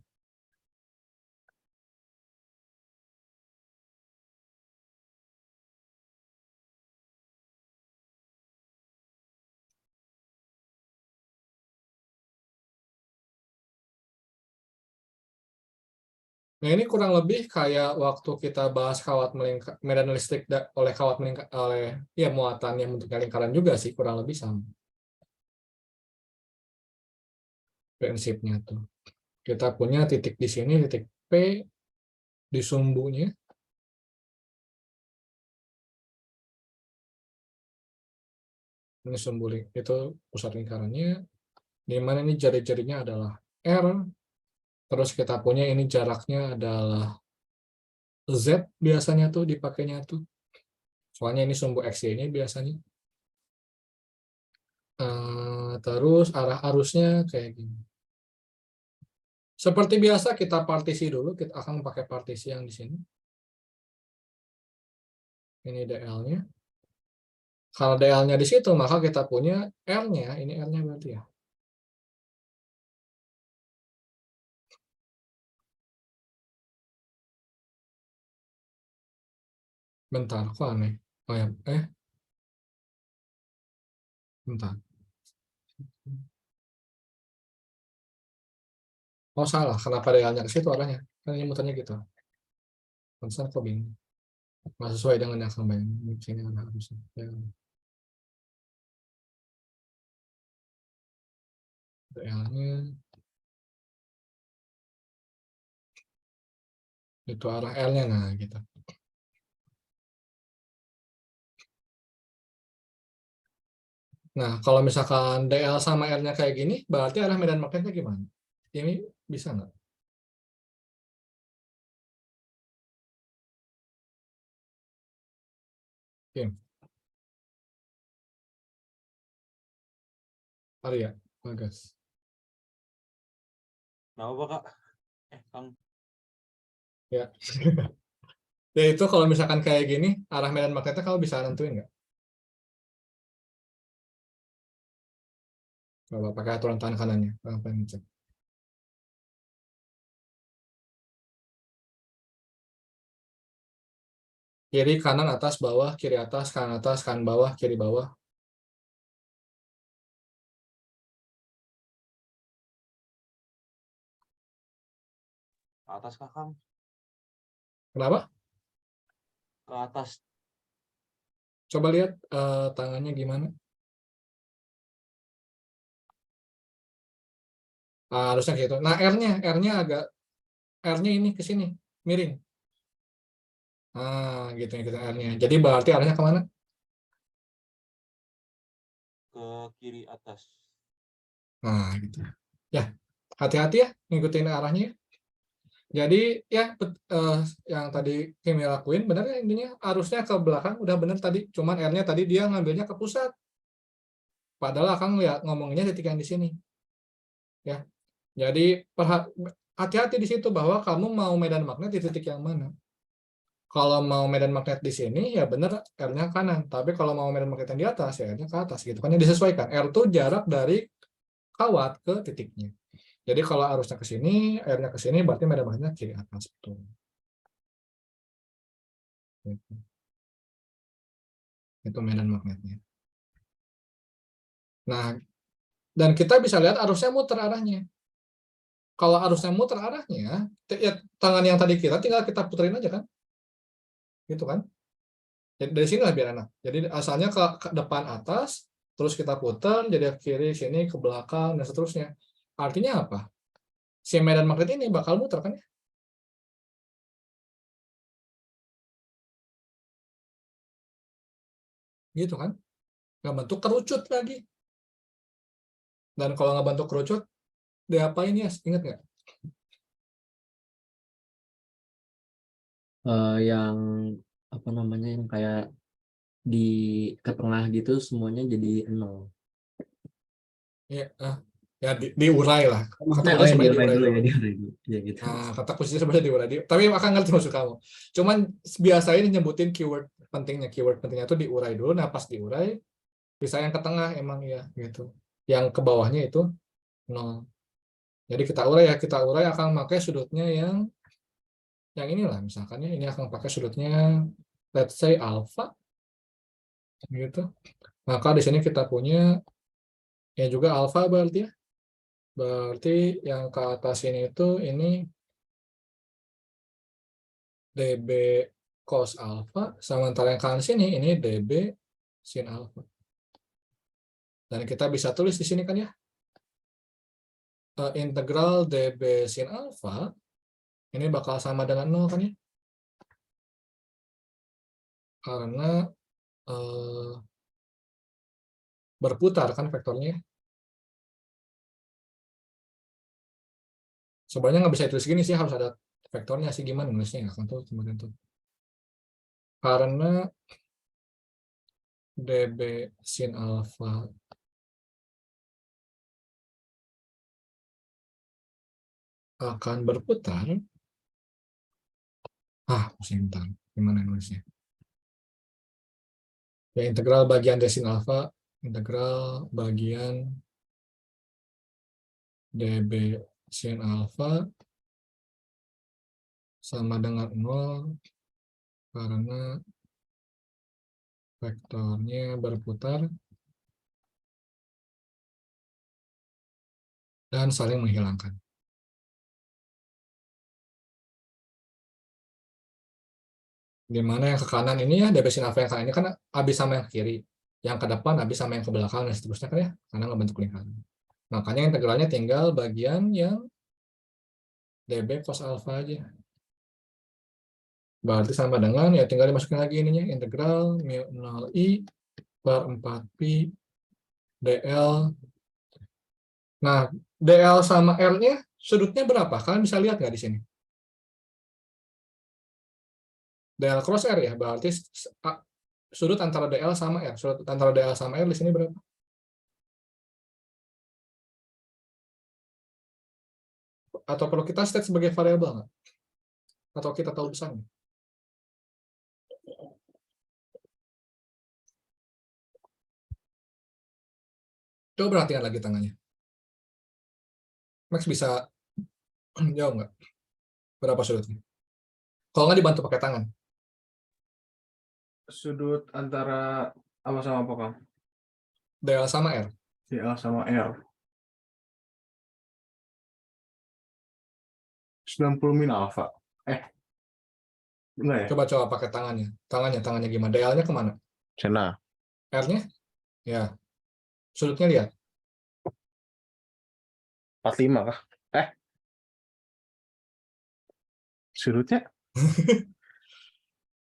Nah, ini kurang lebih kayak waktu kita bahas kawat melingkar, medan listrik oleh kawat melingkar, oleh ya muatan yang bentuknya lingkaran juga sih, kurang lebih sama prinsipnya tuh. Kita punya titik di sini, titik P di sumbunya. Ini sumbu itu pusat lingkarannya. Di mana ini jari-jarinya adalah R. Terus kita punya ini jaraknya adalah Z biasanya tuh dipakainya tuh. Soalnya ini sumbu XY ini biasanya. Terus arah arusnya kayak gini. Seperti biasa kita partisi dulu, kita akan pakai partisi yang di sini. Ini DL-nya. Kalau DL-nya di situ, maka kita punya R-nya, ini R-nya berarti ya. Bentar, kok aneh? Oh ya, bentar. Oh salah, kenapa DL-nya ke situ arahnya? Kan ini muternya gitu. Pantesan kok bingung. Nggak sesuai dengan yang akan bayangin. Sini ada harusnya. DL-nya itu arah L-nya, nah gitu. Nah, kalau misalkan DL sama R-nya kayak gini, berarti arah medan magnetnya gimana? Ini bisa nggak? Kim, Arya, Bagas. Nah, apa Kak? Kang, Ya. Ya itu kalau misalkan kayak gini, arah medan magnetnya kamu bisa nentuin nggak? Coba pakai aturan tangan kanannya. Apa yang cek? Kiri, kanan, atas, bawah, kiri atas, kanan bawah, kiri bawah. ke atas Kak, Kang? Kenapa? Ke atas. Coba lihat tangannya gimana. Harusnya gitu. Nah, R-nya agak R-nya ini ke sini, miring. Gitu gitu R-nya. Jadi berarti arahnya kemana? Ke kiri atas. Gitu. Ya, hati-hati ya ngikutin arahnya ya. Jadi ya yang tadi Kimi lakuin benar ya, intinya arusnya ke belakang udah benar tadi. Cuman R-nya tadi dia ngambilnya ke pusat. Padahal Akang lihat ngomongnya titik yang di sini. Ya. Jadi hati-hati di situ bahwa kamu mau medan magnet di titik yang mana. Kalau mau medan magnet di sini ya benar R-nya kanan. Tapi kalau mau medan magnet yang di atas ya R-nya ke atas gitu kan ya disesuaikan. R itu jarak dari kawat ke titiknya. Jadi kalau arusnya ke sini, R-nya ke sini berarti medan magnetnya kiri atas betul. Itu medan magnetnya. Nah, dan kita bisa lihat arusnya muter arahnya. Kalau arusnya muter arahnya, ya tangan yang tadi tinggal kita puterin aja kan, gitu kan? Jadi dari sini lah biar enak. Jadi asalnya ke depan atas, terus kita putar, jadi ke kiri sini ke belakang dan seterusnya. Artinya apa? Si medan magnet ini bakal muter kan ya? Gitu kan? Nggak bentuk kerucut lagi. Dan kalau nggak bentuk kerucut, diapain ya? Ingat nggak? Yang apa namanya yang kayak di ke tengah gitu semuanya jadi 0. Ya, ya diurai lah. Kata Maksudnya kuncinya yang sebenarnya diurai diurai dulu dulu. ya, diurai dulu. Ya gitu. Kata kuncinya sebenarnya diurai. Tapi akan ngerti maksud kamu. Cuman biasanya nyebutin keyword pentingnya itu diurai dulu. Nah pas diurai, bisa yang ke tengah emang ya gitu. Yang ke bawahnya itu 0. Jadi kita urai akan pakai sudutnya yang inilah misalkan ya ini akan pakai sudutnya let's say alpha gitu. Maka di sini kita punya ya juga alpha berarti ya. Berarti yang ke atas ini itu ini db cos alpha, sementara yang kanan sini ini db sin alpha. Dan kita bisa tulis di sini kan ya, integral db sin alpha ini bakal sama dengan 0 kan ya, karena berputar kan vektornya. Sebenarnya nggak bisa ditulis gini sih, harus ada vektornya sih, gimana nulisnya nggak akan tahu kemudian tuh. Karena db sin alpha akan berputar, pusing bentar, gimana nulisnya? Ya integral bagian d sin alpha, integral bagian db sin alpha sama dengan 0 karena vektornya berputar dan saling menghilangkan. Di mana yang ke kanan ini ya, db sin alpha yang kanan ini kan habis sama yang ke kiri, yang ke depan habis sama yang ke belakang dan seterusnya kan ya, karena ngebentuk lingkaran. Makanya integralnya tinggal bagian yang db cos alpha aja. Berarti sama dengan ya tinggal dimasukin lagi ininya, integral mu 0 i per 4 pi dl. Nah, dl sama r-nya sudutnya berapa? Kalian bisa lihat nggak di sini? dl cross r ya, berarti sudut antara dl sama r. Sudut antara dl sama r di sini berapa? atau perlu kita state sebagai variabel nggak? Atau kita tahu besarnya? Coba perhatikan lagi tangannya. Max bisa jawab nggak? Berapa sudutnya? Kalau nggak dibantu pakai tangan. Sudut antara apa sama apa, Kang? DL sama R. DL sama R. 90 min alfa. Enggak ya? Coba pakai tangannya. Tangannya gimana? DL-nya kemana? Sana. R-nya? Ya. Sudutnya lihat. 45 kah? Sudutnya?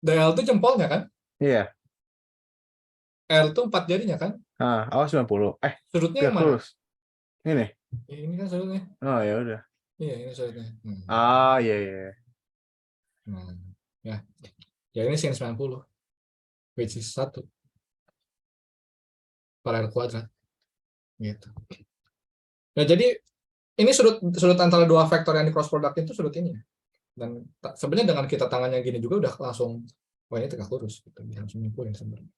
DL itu jempolnya kan? Iya. R itu 4 jarinya kan? Awas 90. Sudutnya yang Gak mana? lurus. Ini. Ini kan sudutnya. Oh ya udah. Iya, ini sudutnya. Iya iya. Nah, ya. Ya ini sin 90. Which is 1. Per R kuadrat. Gitu. Ya, jadi ini sudut antara dua vektor yang di cross product itu sudut ini ya. Dan sebenarnya dengan kita tangannya gini juga udah langsung, wah ini tegak lurus. Gitu. Bisa langsung nyimpulin sebenarnya.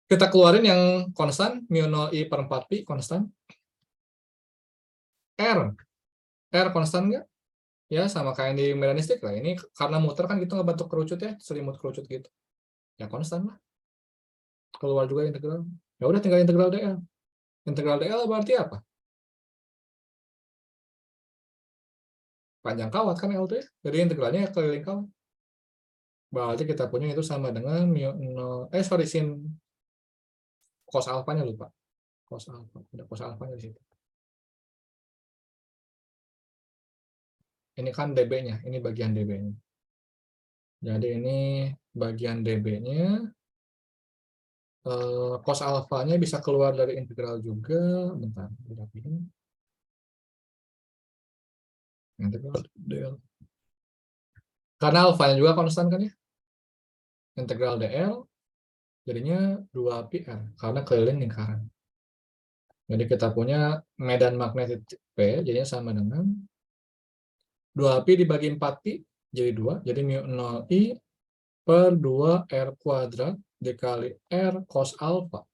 Kita keluarin yang konstan, mu 0 I per 4 pi konstan. R konstan nggak? Ya sama kayak di medanistik lah. Ini karena muter kan gitu nggak bentuk kerucut ya, selimut kerucut gitu. Ya konstan lah. Keluar juga integral. Ya udah tinggal integral DL. Integral DL berarti apa? Panjang kawat kan L itu ya. Jadi integralnya keliling kawat. Berarti kita punya itu sama dengan mu 0, sin cos alfanya lupa. Cos alfa. Ada cos alfanya di situ. Ini kan dB-nya, ini bagian dB-nya. Jadi ini bagian dB-nya. Cos alfanya bisa keluar dari integral juga. Bentar, dirapiin. Integral DL. Karena alfanya juga konstan kan ya. Integral DL jadinya 2 pi R karena keliling lingkaran. Jadi kita punya medan magnetik P jadinya sama dengan 2 pi dibagi 4 pi jadi 2. Jadi mu 0 I per 2 R kuadrat dikali R cos alfa.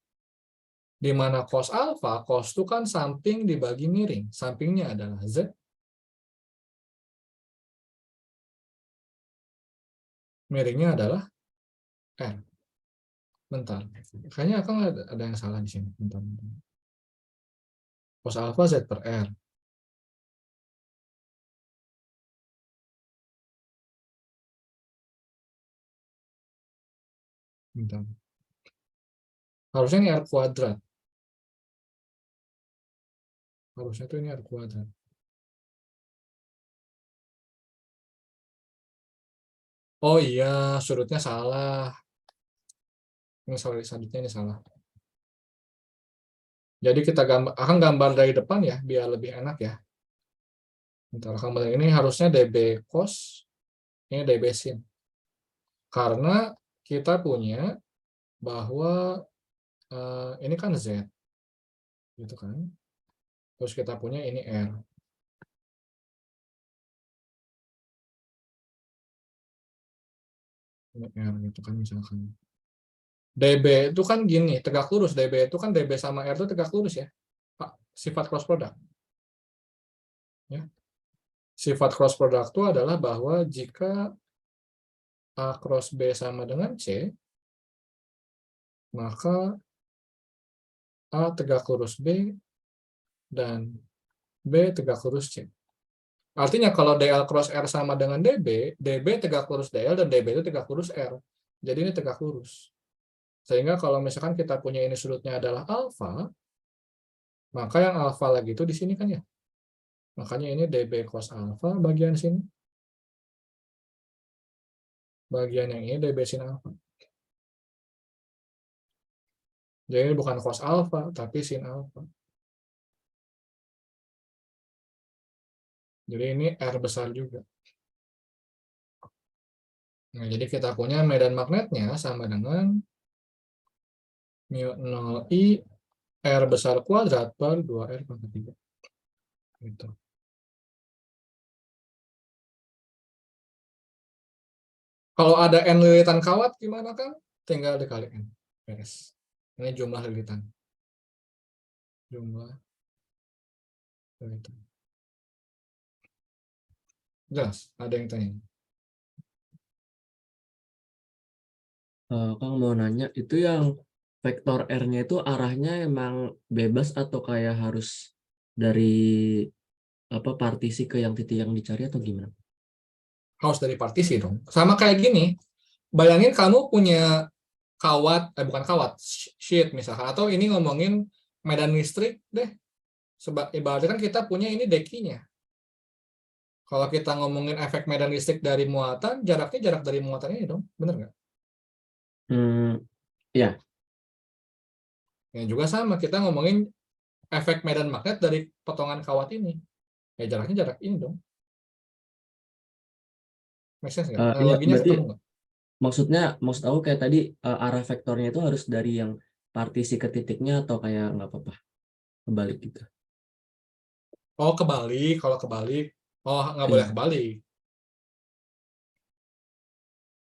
Di mana cos alfa, cos itu kan samping dibagi miring. Sampingnya adalah Z. Miringnya adalah R. Bentar. Kayaknya akan ada yang salah di sini. Bentar. Cos alfa Z per R. Bentar. Harusnya ini R kuadrat. Harusnya itu ini R kuadrat. Oh iya, sudutnya salah. Ini sudutnya ini salah. Jadi kita akan gambar dari depan ya, biar lebih enak ya. Bentar, ini harusnya dB cos, ini dB sin. Karena kita punya bahwa ini kan Z, gitu kan. Terus kita punya ini R. Ini R gitu kan misalkan. dB itu kan gini, tegak lurus. dB itu kan dB sama R itu tegak lurus ya. Sifat cross product. Ya. Sifat cross product itu adalah bahwa jika A cross B sama dengan C, maka A tegak lurus B dan B tegak lurus C. Artinya kalau DL cross R sama dengan DB, DB tegak lurus DL dan DB itu tegak lurus R. Jadi ini tegak lurus. Sehingga kalau misalkan kita punya ini sudutnya adalah alfa, maka yang alfa lagi itu di sini kan ya. Makanya ini DB cos alfa bagian sini. Bagian yang ini DB sin alfa. Jadi ini bukan cos alfa, tapi sin alfa. Jadi ini R besar juga. Nah, jadi kita punya medan magnetnya sama dengan mu 0 I R besar kuadrat per 2R pangkat 3. Gitu. Kalau ada N lilitan kawat gimana kan? Tinggal dikali N. Beres. Ini jumlah lilitan. Jumlah lilitan. Jelas? Ada yang tanya? Kang mau nanya, itu yang vektor R-nya itu arahnya emang bebas atau kayak harus dari partisi ke yang titik yang dicari atau gimana? Harus dari partisi dong. Sama kayak gini. Bayangin kamu punya kawat, bukan kawat, sheet misalkan. Atau ini ngomongin medan listrik deh. Ibaratnya kan kita punya ini dekinya. Kalau kita ngomongin efek medan listrik dari muatan, jaraknya jarak dari muatan ini dong. Bener nggak? Ya. Yang juga sama, kita ngomongin efek medan magnet dari potongan kawat ini. Ya jaraknya jarak ini dong. Make sense nggak? Iya, Analoginya berarti ketemu nggak? maksud aku kayak tadi arah vektornya itu harus dari yang partisi ke titiknya atau kayak nggak apa-apa kebalik gitu. Oh, kebalik. Kalau kebalik, oh nggak boleh Iya. kebalik.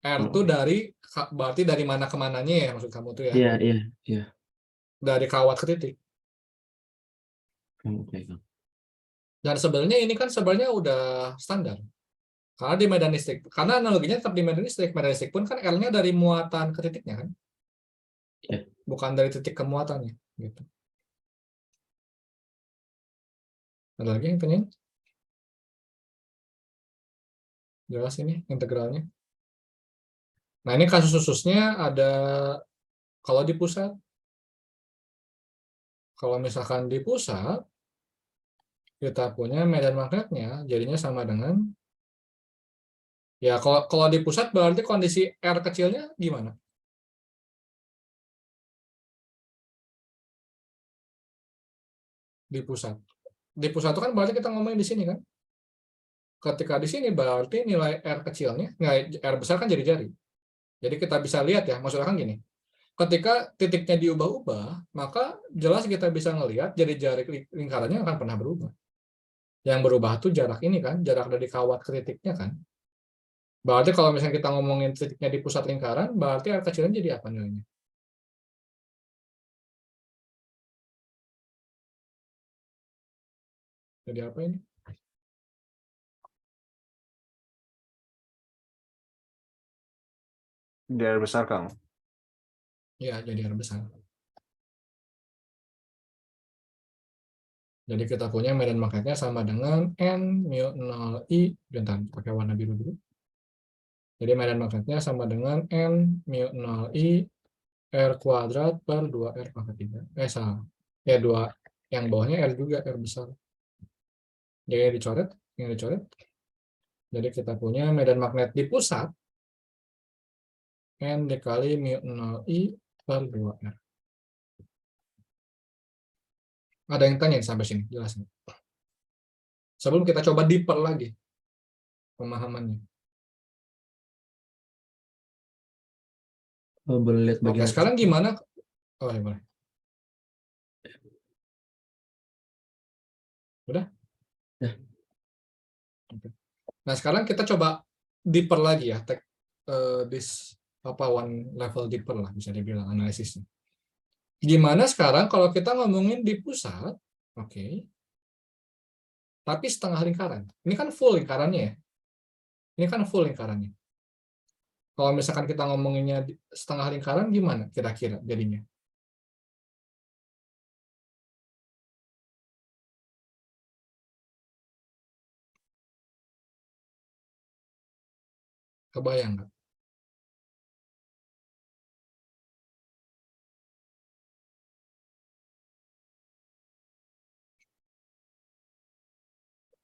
R Oh, tuh oke. berarti dari mana ke mananya ya maksud kamu tuh ya? Iya, iya, iya. Dari kawat ke titik. Oke, Kang. Dan sebenarnya ini kan sebenarnya udah standar. Karena di medan listrik. Karena analoginya tetap di medan listrik. Medan listrik pun kan R-nya dari muatan ke titiknya kan? Iya. Bukan dari titik ke muatannya. Gitu. Ada lagi yang tanyain? Jelas ini integralnya. Nah ini kasus khususnya ada kalau di pusat. Kalau misalkan di pusat, kita punya medan magnetnya jadinya sama dengan ya kalau di pusat berarti kondisi R kecilnya gimana? Di pusat. Di pusat itu kan berarti kita ngomongin di sini kan? Ketika di sini berarti nilai R kecilnya, nilai R besar kan jadi jari. Jadi kita bisa lihat ya, maksudnya kan gini. Ketika titiknya diubah-ubah, maka jelas kita bisa ngelihat jari-jari lingkarannya akan pernah berubah. Yang berubah itu jarak ini kan, jarak dari kawat ke titiknya kan. Berarti kalau misalnya kita ngomongin titiknya di pusat lingkaran, berarti R kecilnya jadi apa nilainya? Jadi apa ini? Dari besar, Kang. Ya, jadi R besar. Jadi kita punya medan magnetnya sama dengan N mu 0 I, bentar, pakai warna biru dulu. Jadi medan magnetnya sama dengan N mu 0 I R kuadrat per 2R pangkat 3. Salah. Ya, 2. Yang bawahnya R juga, R besar. Jadi yang dicoret. Jadi kita punya medan magnet di pusat, N dikali mu 0 I per 2R. Ada yang tanya sampai sini? Jelasin. Sebelum kita coba deeper lagi pemahamannya. Boleh lihat Oke, bagian sekarang gimana? Oh, ya boleh. Udah? Ya. Oke. Nah, sekarang kita coba deeper lagi ya. This one level deeper lah, bisa dibilang analisisnya. Gimana sekarang kalau kita ngomongin di pusat, oke, tapi setengah lingkaran. Ini kan full lingkarannya ya. Ini kan full lingkarannya. Kalau misalkan kita ngomonginnya setengah lingkaran, gimana kira-kira jadinya? Kebayang nggak?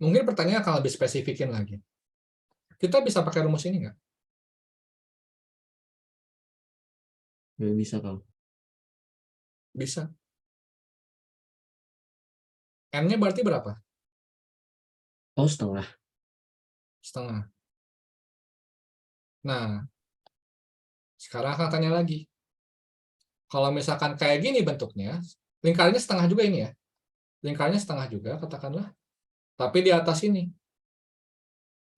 Mungkin pertanyaan akan lebih spesifikin lagi. Kita bisa pakai rumus ini nggak? Bisa, Kang. Bisa. N-nya berarti berapa? Oh, setengah. Setengah. Nah, sekarang akan tanya lagi. Kalau misalkan kayak gini bentuknya, lingkarannya setengah juga ini ya. Lingkarannya setengah juga, katakanlah. Tapi di atas ini.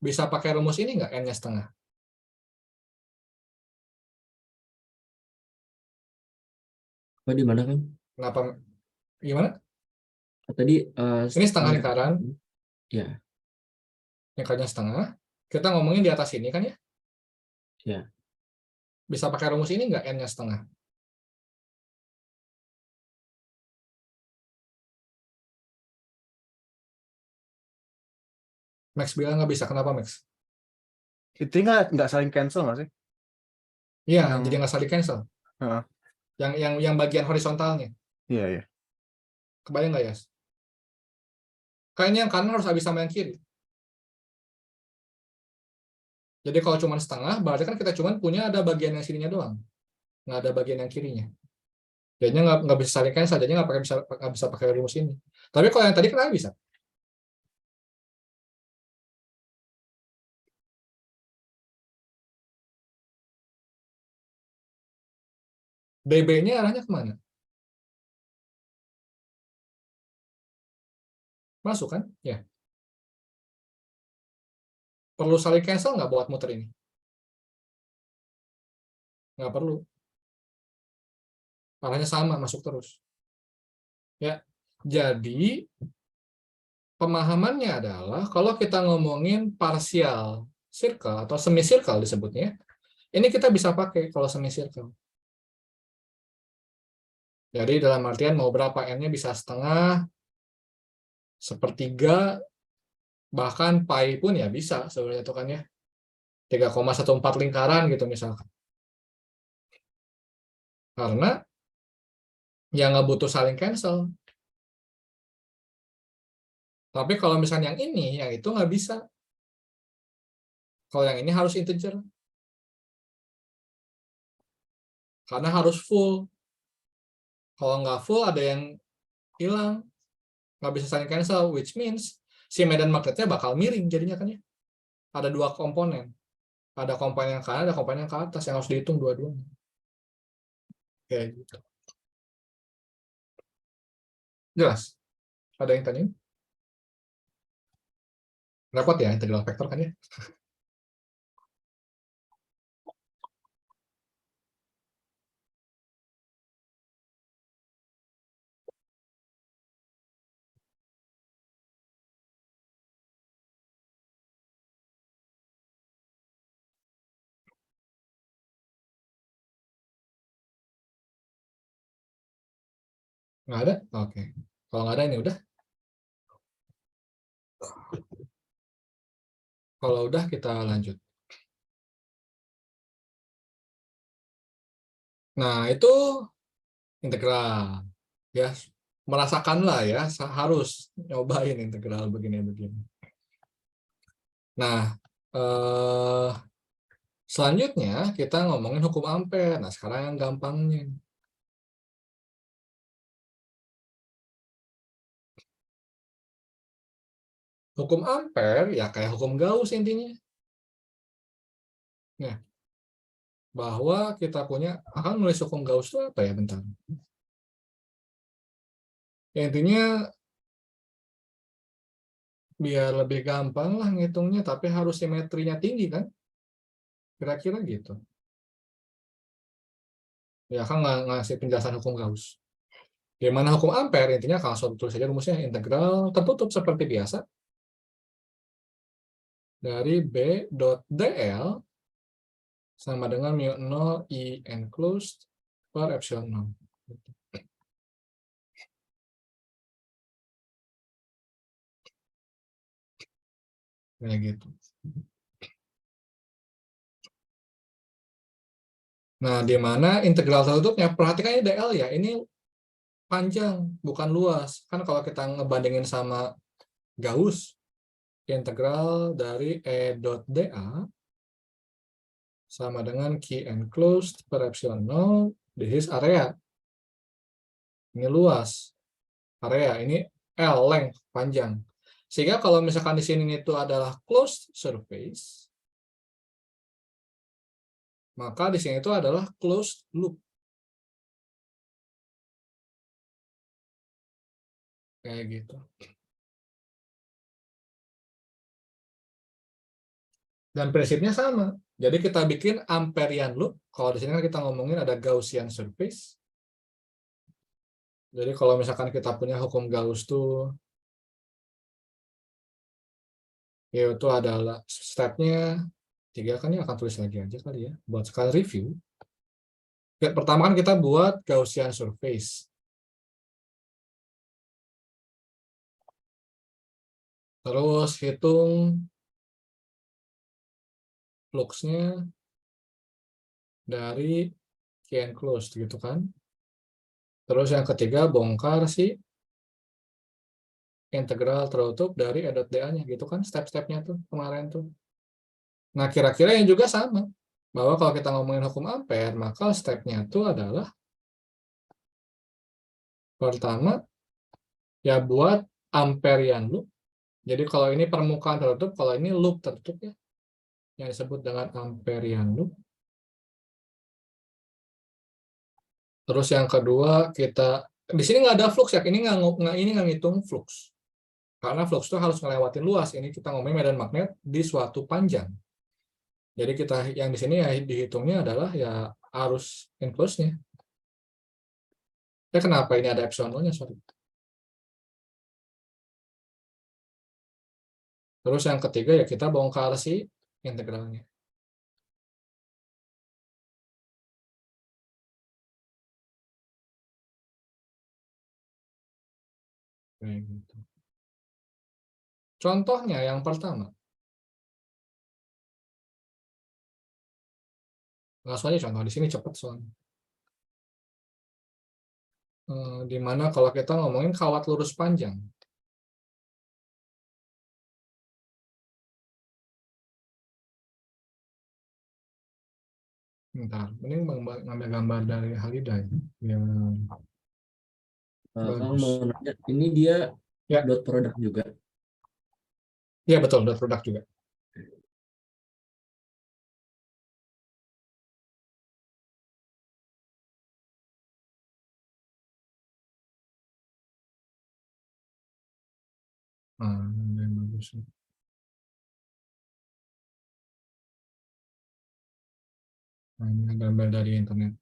Bisa pakai rumus ini nggak, N-nya setengah? Oh, di mana, Kang? Kenapa? Gimana? Tadi Ini setengah lingkaran, ya, lingkarannya setengah. Kita ngomongin di atas ini kan ya? ya. Bisa pakai rumus ini nggak n-nya setengah? Max bilang nggak bisa. Kenapa Max? Itu nggak saling cancel nggak sih? Iya, Yang jadi nggak saling cancel. Heeh. Yang bagian horizontalnya. Iya, iya. Kebayang nggak ya? Kayaknya yang kanan harus habis sama yang kiri. Jadi kalau cuma setengah, berarti kan kita cuma punya ada bagian yang sininya doang. Nggak ada bagian yang kirinya. Jadinya nggak bisa saling cancel, jadinya nggak bisa pakai rumus ini. Tapi kalau yang tadi kenapa bisa? DB-nya arahnya kemana? Masuk kan? Ya. Perlu saling cancel nggak buat muter ini? Nggak perlu. Arahnya sama, masuk terus. Ya. Jadi, pemahamannya adalah kalau kita ngomongin partial circle atau semicircle disebutnya, ini kita bisa pakai kalau semicircle. Jadi dalam artian mau berapa n-nya bisa setengah, sepertiga, bahkan pi pun ya bisa sebenarnya itu kan ya. 3,14 lingkaran gitu misalkan. Karena ya nggak butuh saling cancel. Tapi kalau misalnya yang ini, yang itu nggak bisa. Kalau yang ini harus integer. Karena harus full. Kalau nggak full ada yang hilang. Nggak bisa saling cancel, which means si medan magnetnya bakal miring jadinya kan ya. Ada dua komponen. Ada komponen yang kanan, ada komponen yang ke atas yang harus dihitung dua-duanya. Kayak gitu. Jelas? Ada yang tanya? Repot ya integral vektor kan ya? Nggak ada? Oke. Kalau nggak ada ini udah. Kalau udah kita lanjut. Nah, itu integral. Ya, merasakanlah ya, harus nyobain integral begini-begini. Nah, selanjutnya kita ngomongin hukum Ampere. Nah, sekarang yang gampangnya. Hukum Ampere ya kayak hukum Gauss intinya. Ya, bahwa kita punya, akan nulis hukum Gauss itu apa ya, bentar. Ya, intinya biar lebih gampang lah ngitungnya, tapi harus simetrinya tinggi kan? Kira-kira gitu. Ya kan ngasih penjelasan hukum Gauss. Gimana hukum Ampere? Intinya kalau tulis saja rumusnya integral tertutup seperti biasa dari B dot dl sama dengan mu 0 I enclosed per epsilon 0. Kayak gitu. Nah, di mana integral tertutupnya? Perhatikan ini dl ya. Ini panjang, bukan luas. Kan kalau kita ngebandingin sama Gauss, integral dari E dot dA sama dengan Q enclosed per epsilon 0, this is area. Ini luas. Area, ini L, length, panjang. Sehingga kalau misalkan di sini itu adalah closed surface, maka di sini itu adalah closed loop. Kayak gitu. Dan prinsipnya sama. Jadi kita bikin Amperian loop. Kalau di sini kan kita ngomongin ada Gaussian surface. Jadi kalau misalkan kita punya hukum Gauss tuh, yaitu adalah stepnya 3 kan, ya akan tulis lagi aja kali ya, buat sekali review. Pertama kan kita buat Gaussian surface. Terus hitung fluxnya dari key enclosed gitu kan. Terus yang ketiga bongkar si integral tertutup dari E dot dA-nya gitu kan, step-stepnya tuh kemarin tuh. Nah, kira-kira yang juga sama, bahwa kalau kita ngomongin hukum Ampere, maka stepnya itu adalah pertama ya buat Amperian loop. Jadi kalau ini permukaan tertutup, kalau ini loop tertutup ya, yang disebut dengan Amperian loop. Terus yang kedua kita di sini nggak ada flux ya, ini nggak ngitung flux. Karena flux itu harus ngelewatin luas. Ini kita ngomongin medan magnet di suatu panjang. Jadi kita yang di sini ya dihitungnya adalah ya arus enclosed-nya. Ya kenapa ini ada epsilon O-nya, sorry. Terus yang ketiga ya kita bongkar si integralnya. Kayak gitu. Contohnya yang pertama. Langsung aja contoh di sini cepat soalnya. Di mana kalau kita ngomongin kawat lurus panjang. Bentar, ini ngambil gambar dari Halida ya. Yang Kang bagus. mau nanya, ini dia Ya. dot product juga. Iya betul, dot produk juga. Nah, yang bagus. Nah, ini gambar dari internet.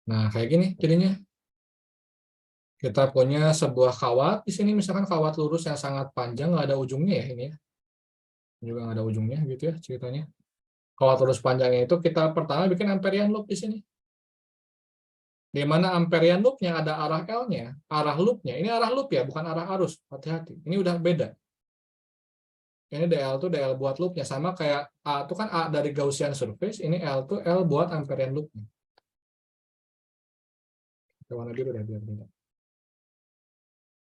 Nah, kayak gini jadinya. Kita punya sebuah kawat di sini, misalkan kawat lurus yang sangat panjang, nggak ada ujungnya ya ini ya. Juga nggak ada ujungnya gitu ya ceritanya. Kawat lurus panjangnya itu kita pertama bikin Amperian loop di sini. Di mana Amperian loop-nya ada arah L-nya, arah loop-nya. Ini arah loop ya, bukan arah arus. Hati-hati. Ini udah beda. Ini DL tuh DL buat loop-nya. Sama kayak A itu kan A dari Gaussian surface, ini L tuh L buat Amperian loop-nya. Kita warna biru deh, biar beda.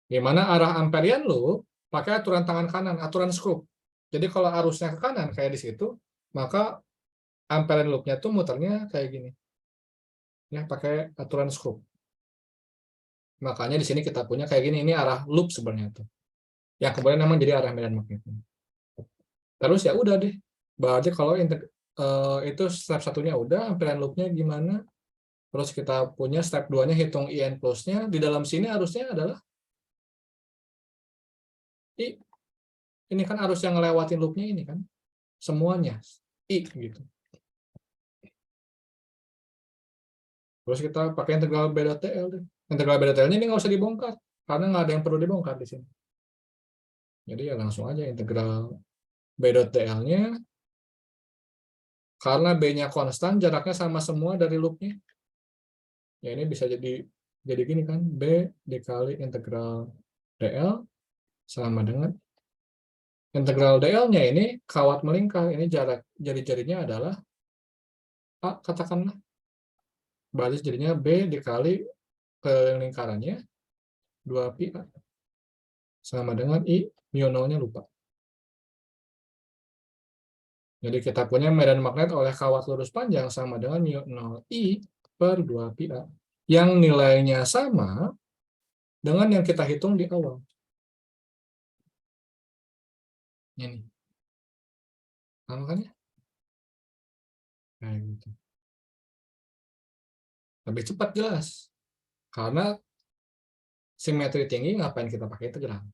Di mana arah Amperian loop pakai aturan tangan kanan, aturan Scrooge. Jadi kalau arusnya ke kanan kayak di situ, maka Amperian loop-nya tuh muternya kayak gini. Ya, pakai aturan Scrooge. Makanya di sini kita punya kayak gini, ini arah loop sebenarnya tuh. Yang kemudian memang jadi arah medan magnetnya. Terus ya udah deh. Berarti kalau itu step satunya udah, Amperian loop-nya gimana? Terus kita punya step 2-nya hitung IN plus-nya. Di dalam sini arusnya adalah I. Ini kan arus yang ngelewatin loop-nya ini kan. Semuanya. I gitu. Terus kita pakai integral B dot TL deh. Integral B dot TL-nya ini nggak usah dibongkar. Karena nggak ada yang perlu dibongkar di sini. Jadi ya langsung aja integral B dot TL-nya. Karena B-nya konstan, jaraknya sama semua dari loop-nya. Ya ini bisa jadi gini kan. B dikali integral DL sama dengan integral DL-nya ini kawat melingkar. Ini jarak jari-jarinya adalah A, katakanlah. Berarti jadinya B dikali ke lingkarannya 2pi A. Sama dengan I, mu 0-nya lupa. Jadi kita punya medan magnet oleh kawat lurus panjang sama dengan mu 0 I per 2pi A. Yang nilainya sama dengan yang kita hitung di awal. Ini. Sama kan ya? Kayak gitu. Lebih cepat jelas. Karena simetri tinggi ngapain kita pakai integral?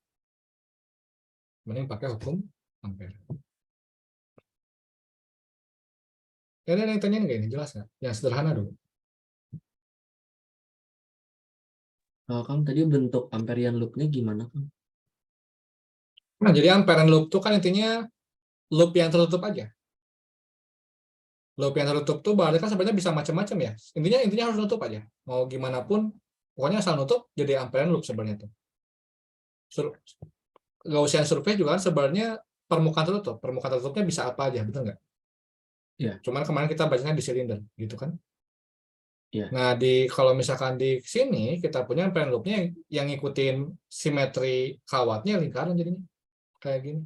Mending pakai hukum Ampere. Ya, ada yang tanyain nggak ini? Jelas nggak? Yang sederhana dulu. Kang tadi bentuk Amperian loop-nya gimana, Kang? Nah, jadi ampere loop itu kan intinya loop yang tertutup aja. Loop yang tertutup tuh berarti kan sebenarnya bisa macam-macam ya. Intinya harus nutup aja. Mau gimana pun, pokoknya asal nutup jadi ampere loop sebenarnya tuh. Gaussian survey juga kan sebenarnya permukaan tertutup. Permukaan tertutupnya bisa apa aja, betul nggak? Iya. Cuman kemarin kita bacanya di silinder, gitu kan? Iya. Nah, kalau misalkan di sini kita punya ampere loop-nya yang ngikutin simetri kawatnya lingkaran jadinya kayak gini.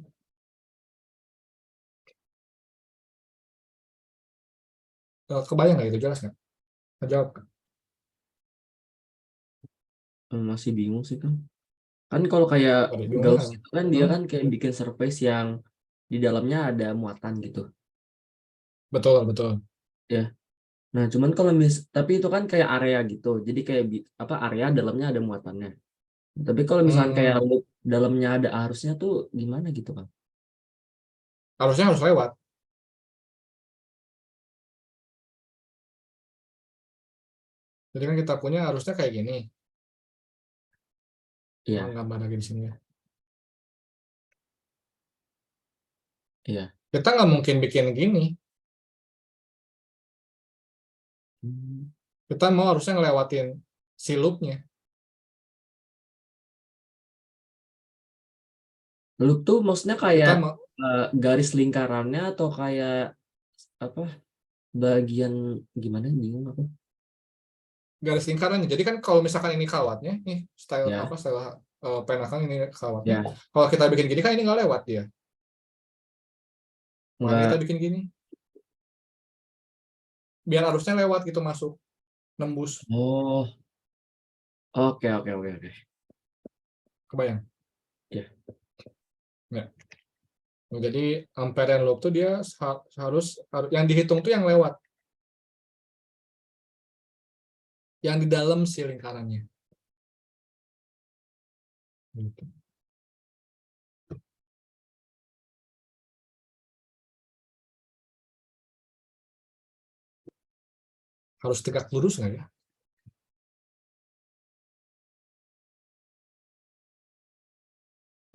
Kebayang nggak itu? Jelas nggak? Jawab. Masih bingung sih, Kang. Kan kalau kayak Waduh, bingung Gauss kan? itu kan dia kan kayak bikin surface yang di dalamnya ada muatan gitu. Betul, betul. Ya. Nah, cuman kalau tapi itu kan kayak area gitu. Jadi kayak apa area dalamnya ada muatannya. Tapi kalau misalkan kayak Hmm, loop dalamnya ada arusnya tuh gimana gitu, Kang? harusnya harus lewat. Jadi kan kita punya harusnya kayak gini. Iya, Gambar lagi di sini ya. iya. Kita nggak mungkin bikin gini. Hmm. Kita mau harusnya ngelewatin si loop-nya. Loop tuh maksudnya Kita kayak mau garis lingkarannya atau kayak apa? Bagian gimana? Bingung aku. garis lingkarannya. Jadi kan kalau misalkan ini kawatnya, nih style Ya, apa style pena kan ini kawatnya. ya. Kalau kita bikin gini kan ini nggak lewat dia. Makanya kita Nggak. bikin gini. Biar arusnya lewat gitu masuk, nembus. Oh, oke, oke, oke, oke. Kebayang? Ya. Ya. Nah, jadi ampere loop tuh dia harus yang dihitung tuh yang lewat, yang di dalam si lingkarannya. Gitu. Harus tegak lurus nggak ya?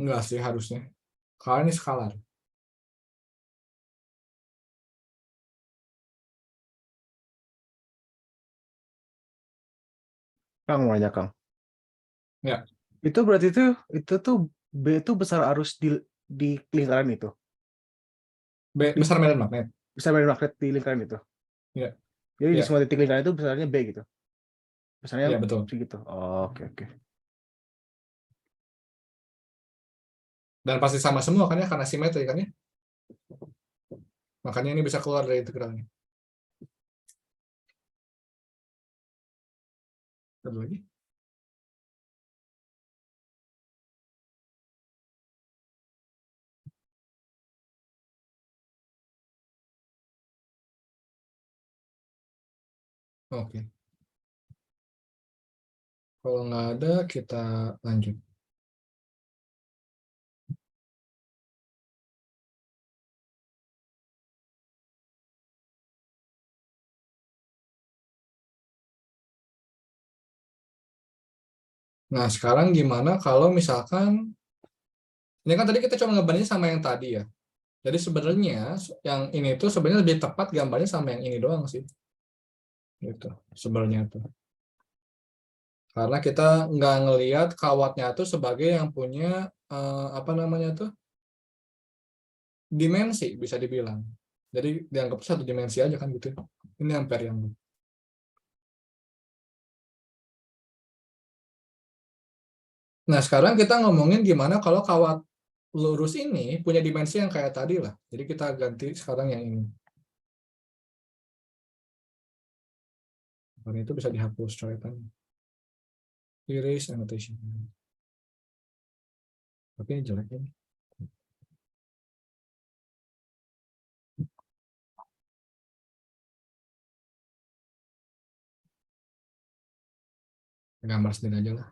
Enggak sih harusnya. Karena ini skalar. Kang mau nanya Kang. Ya, Itu berarti itu tuh B itu besar arus di lingkaran itu. besar medan magnet. Besar dari magnet di lingkaran itu. Ya, Jadi di ya, semua titik lingkaran itu besarnya B gitu. Besarnya ya betul. segitu. Oh, oke oke. Dan pasti sama semua kan ya karena simetri kan ya. Makanya ini bisa keluar dari integralnya. Satu lagi. Oke. Kalau nggak ada, kita lanjut. Nah, sekarang gimana kalau misalkan, ini kan tadi kita cuma ngebandingin sama yang tadi ya. Jadi sebenarnya yang ini tuh sebenarnya lebih tepat gambarnya sama yang ini doang sih. Gitu, sebenarnya tuh. Karena kita nggak ngelihat kawatnya tuh sebagai yang punya apa namanya tuh dimensi bisa dibilang. Jadi dianggap satu dimensi aja kan gitu. Ini ampere yang. Nah sekarang kita ngomongin gimana kalau kawat lurus ini punya dimensi yang kayak tadi lah. Jadi kita ganti sekarang yang ini. Karena itu bisa dihapus coretannya. Erase annotation. Tapi ini jelek ini. Gambar sendiri aja lah.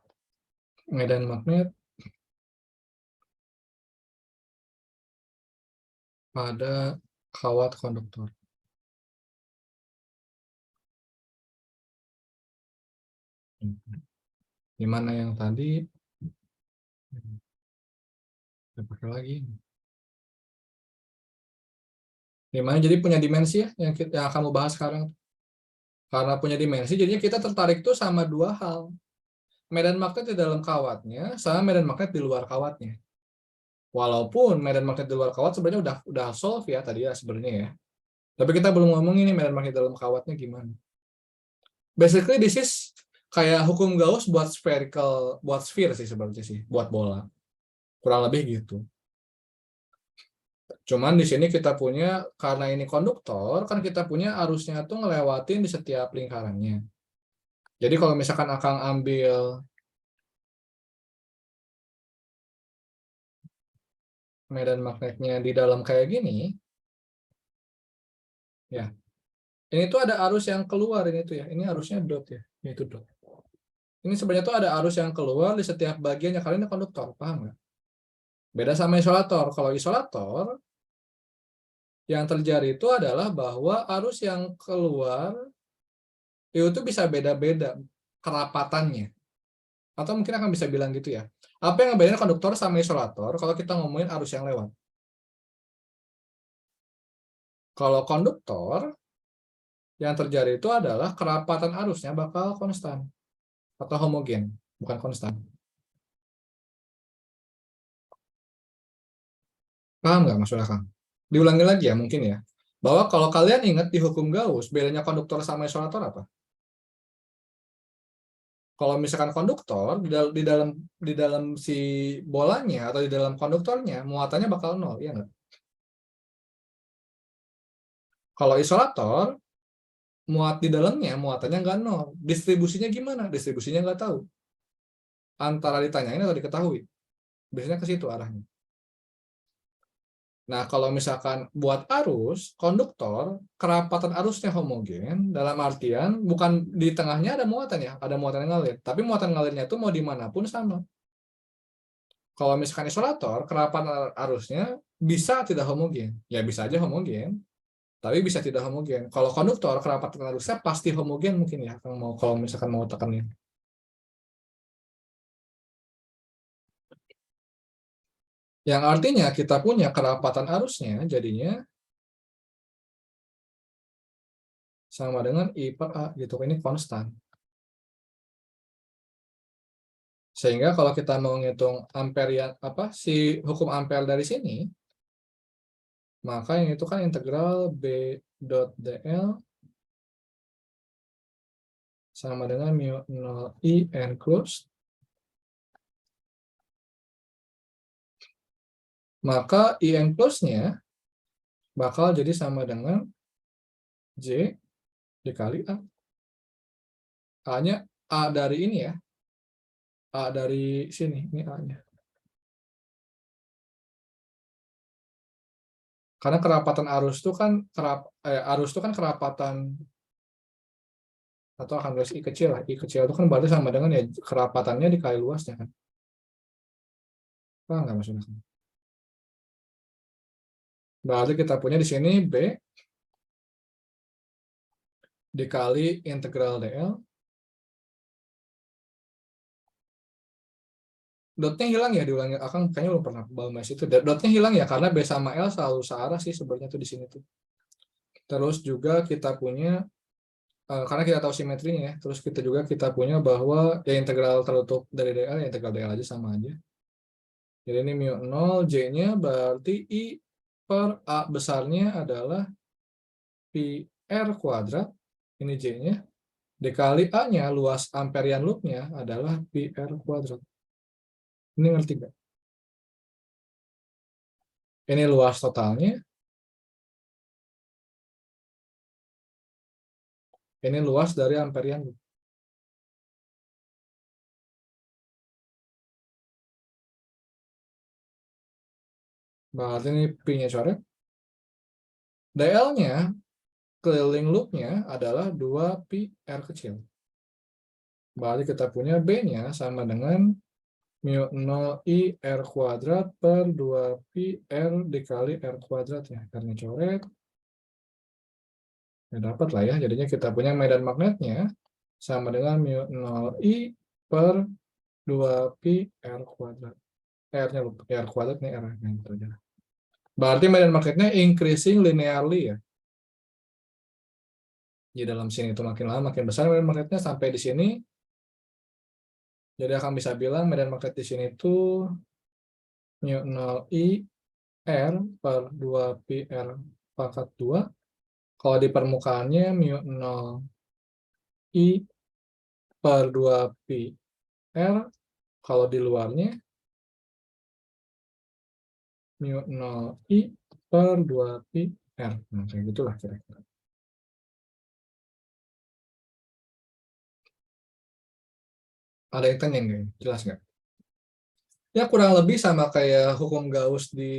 Medan magnet pada kawat konduktor. Gimana yang tadi? Kita pakai lagi. Gimana jadi punya dimensi ya yang kamu bahas sekarang? Karena punya dimensi, jadinya kita tertarik tuh sama dua hal. Medan magnet di dalam kawatnya, sama medan magnet di luar kawatnya. Walaupun medan magnet di luar kawat sebenarnya udah solve ya tadi ya sebenarnya ya. Tapi kita belum ngomong ini medan magnet dalam kawatnya gimana. Basically this is kayak hukum Gauss buat spherical, buat sphere sih sebenarnya sih, buat bola. Kurang lebih gitu. Cuman di sini kita punya, karena ini konduktor, kan kita punya arusnya tuh ngelewatin di setiap lingkarannya. Jadi kalau misalkan akan ambil medan magnetnya di dalam kayak gini, ya, ini tuh ada arus yang keluar ini tuh ya, ini arusnya dot ya, ini tuh dot. Ini sebenarnya tuh ada arus yang keluar di setiap bagiannya, kalian ini konduktor, paham nggak? Beda sama isolator. Kalau isolator, yang terjadi itu adalah bahwa arus yang keluar itu bisa beda-beda kerapatannya. Atau mungkin akan bisa bilang gitu ya. Apa yang ngebedain konduktor sama isolator kalau kita ngomongin arus yang lewat? Kalau konduktor, yang terjadi itu adalah kerapatan arusnya bakal konstan. Atau homogen, bukan konstan. Paham nggak maksudnya, Kang? Diulangi lagi ya mungkin ya. Bahwa kalau kalian ingat di hukum Gauss, bedanya konduktor sama isolator apa? Kalau misalkan konduktor di dalam si bolanya atau di dalam konduktornya muatannya bakal nol, ya nggak? Kalau isolator muat di dalamnya muatannya nggak nol. Distribusinya gimana? Distribusinya nggak tahu. Antara ditanyain atau diketahui. Biasanya ke situ arahnya. Nah, kalau misalkan buat arus, konduktor, kerapatan arusnya homogen, dalam artian bukan di tengahnya ada muatan ya, ada muatan yang ngalir. Tapi muatan ngalirnya itu mau dimanapun sama. Kalau misalkan isolator, kerapatan arusnya bisa tidak homogen. Ya bisa aja homogen, tapi bisa tidak homogen. Kalau konduktor, kerapatan arusnya pasti homogen mungkin ya, kalau misalkan mau tekanin. Yang artinya kita punya kerapatan arusnya jadinya sama dengan I per A gitu. Ini konstan. Sehingga kalau kita mau ngitung ampere si hukum ampere dari sini, maka yang itu kan integral B dot dl sama dengan mu 0 I enclosed. Maka I enclosed-nya bakal jadi sama dengan J dikali A. A-nya A dari ini ya. A dari sini, ini A-nya. Karena kerapatan arus itu kan kerapatan, atau akan tulis I kecil lah. I kecil itu kan berarti sama dengan ya kerapatannya dikali luasnya kan. Paham nggak maksudnya? Berarti kita punya di sini B dikali integral dl. Dotnya hilang ya, diulangi. Akang kayaknya belum pernah bahas itu. Dotnya hilang ya, karena B sama L selalu searah sih sebenarnya tuh di sini tuh. Terus juga kita punya, karena kita tahu simetrinya ya, terus kita punya bahwa ya integral tertutup dari dl, ya integral dl aja sama aja. Jadi ini mu 0, J-nya berarti I per A besarnya adalah pi R kuadrat, ini J-nya, dikali A-nya, luas amperian loop-nya adalah pi R kuadrat. Ini ngerti nggak? Ini luas totalnya. Ini luas dari amperian loop. Berarti ini pi-nya coret. dl-nya, keliling loop-nya adalah 2 pi R kecil. Berarti kita punya B-nya sama dengan mu 0 I R kuadrat per 2 pi R dikali R kuadrat ya. Karena coret. Ya dapat lah ya. Jadinya kita punya medan magnetnya sama dengan mu 0i per 2pi R kuadrat. R-nya lupa, R kuadrat nih R gitu aja. Berarti medan magnetnya increasing linearly ya. Di dalam sini itu makin lama makin besar medan magnetnya sampai di sini. Jadi akan bisa bilang medan magnet di sini itu mu 0i R per 2pi R pangkat 2. Kalau di permukaannya mu 0i per 2pi R. Kalau di luarnya mu 0i per 2pi R. Nah, kayak gitulah kira-kira. Ada yang tanya nggak? Jelas nggak? Ya kurang lebih sama kayak hukum Gauss di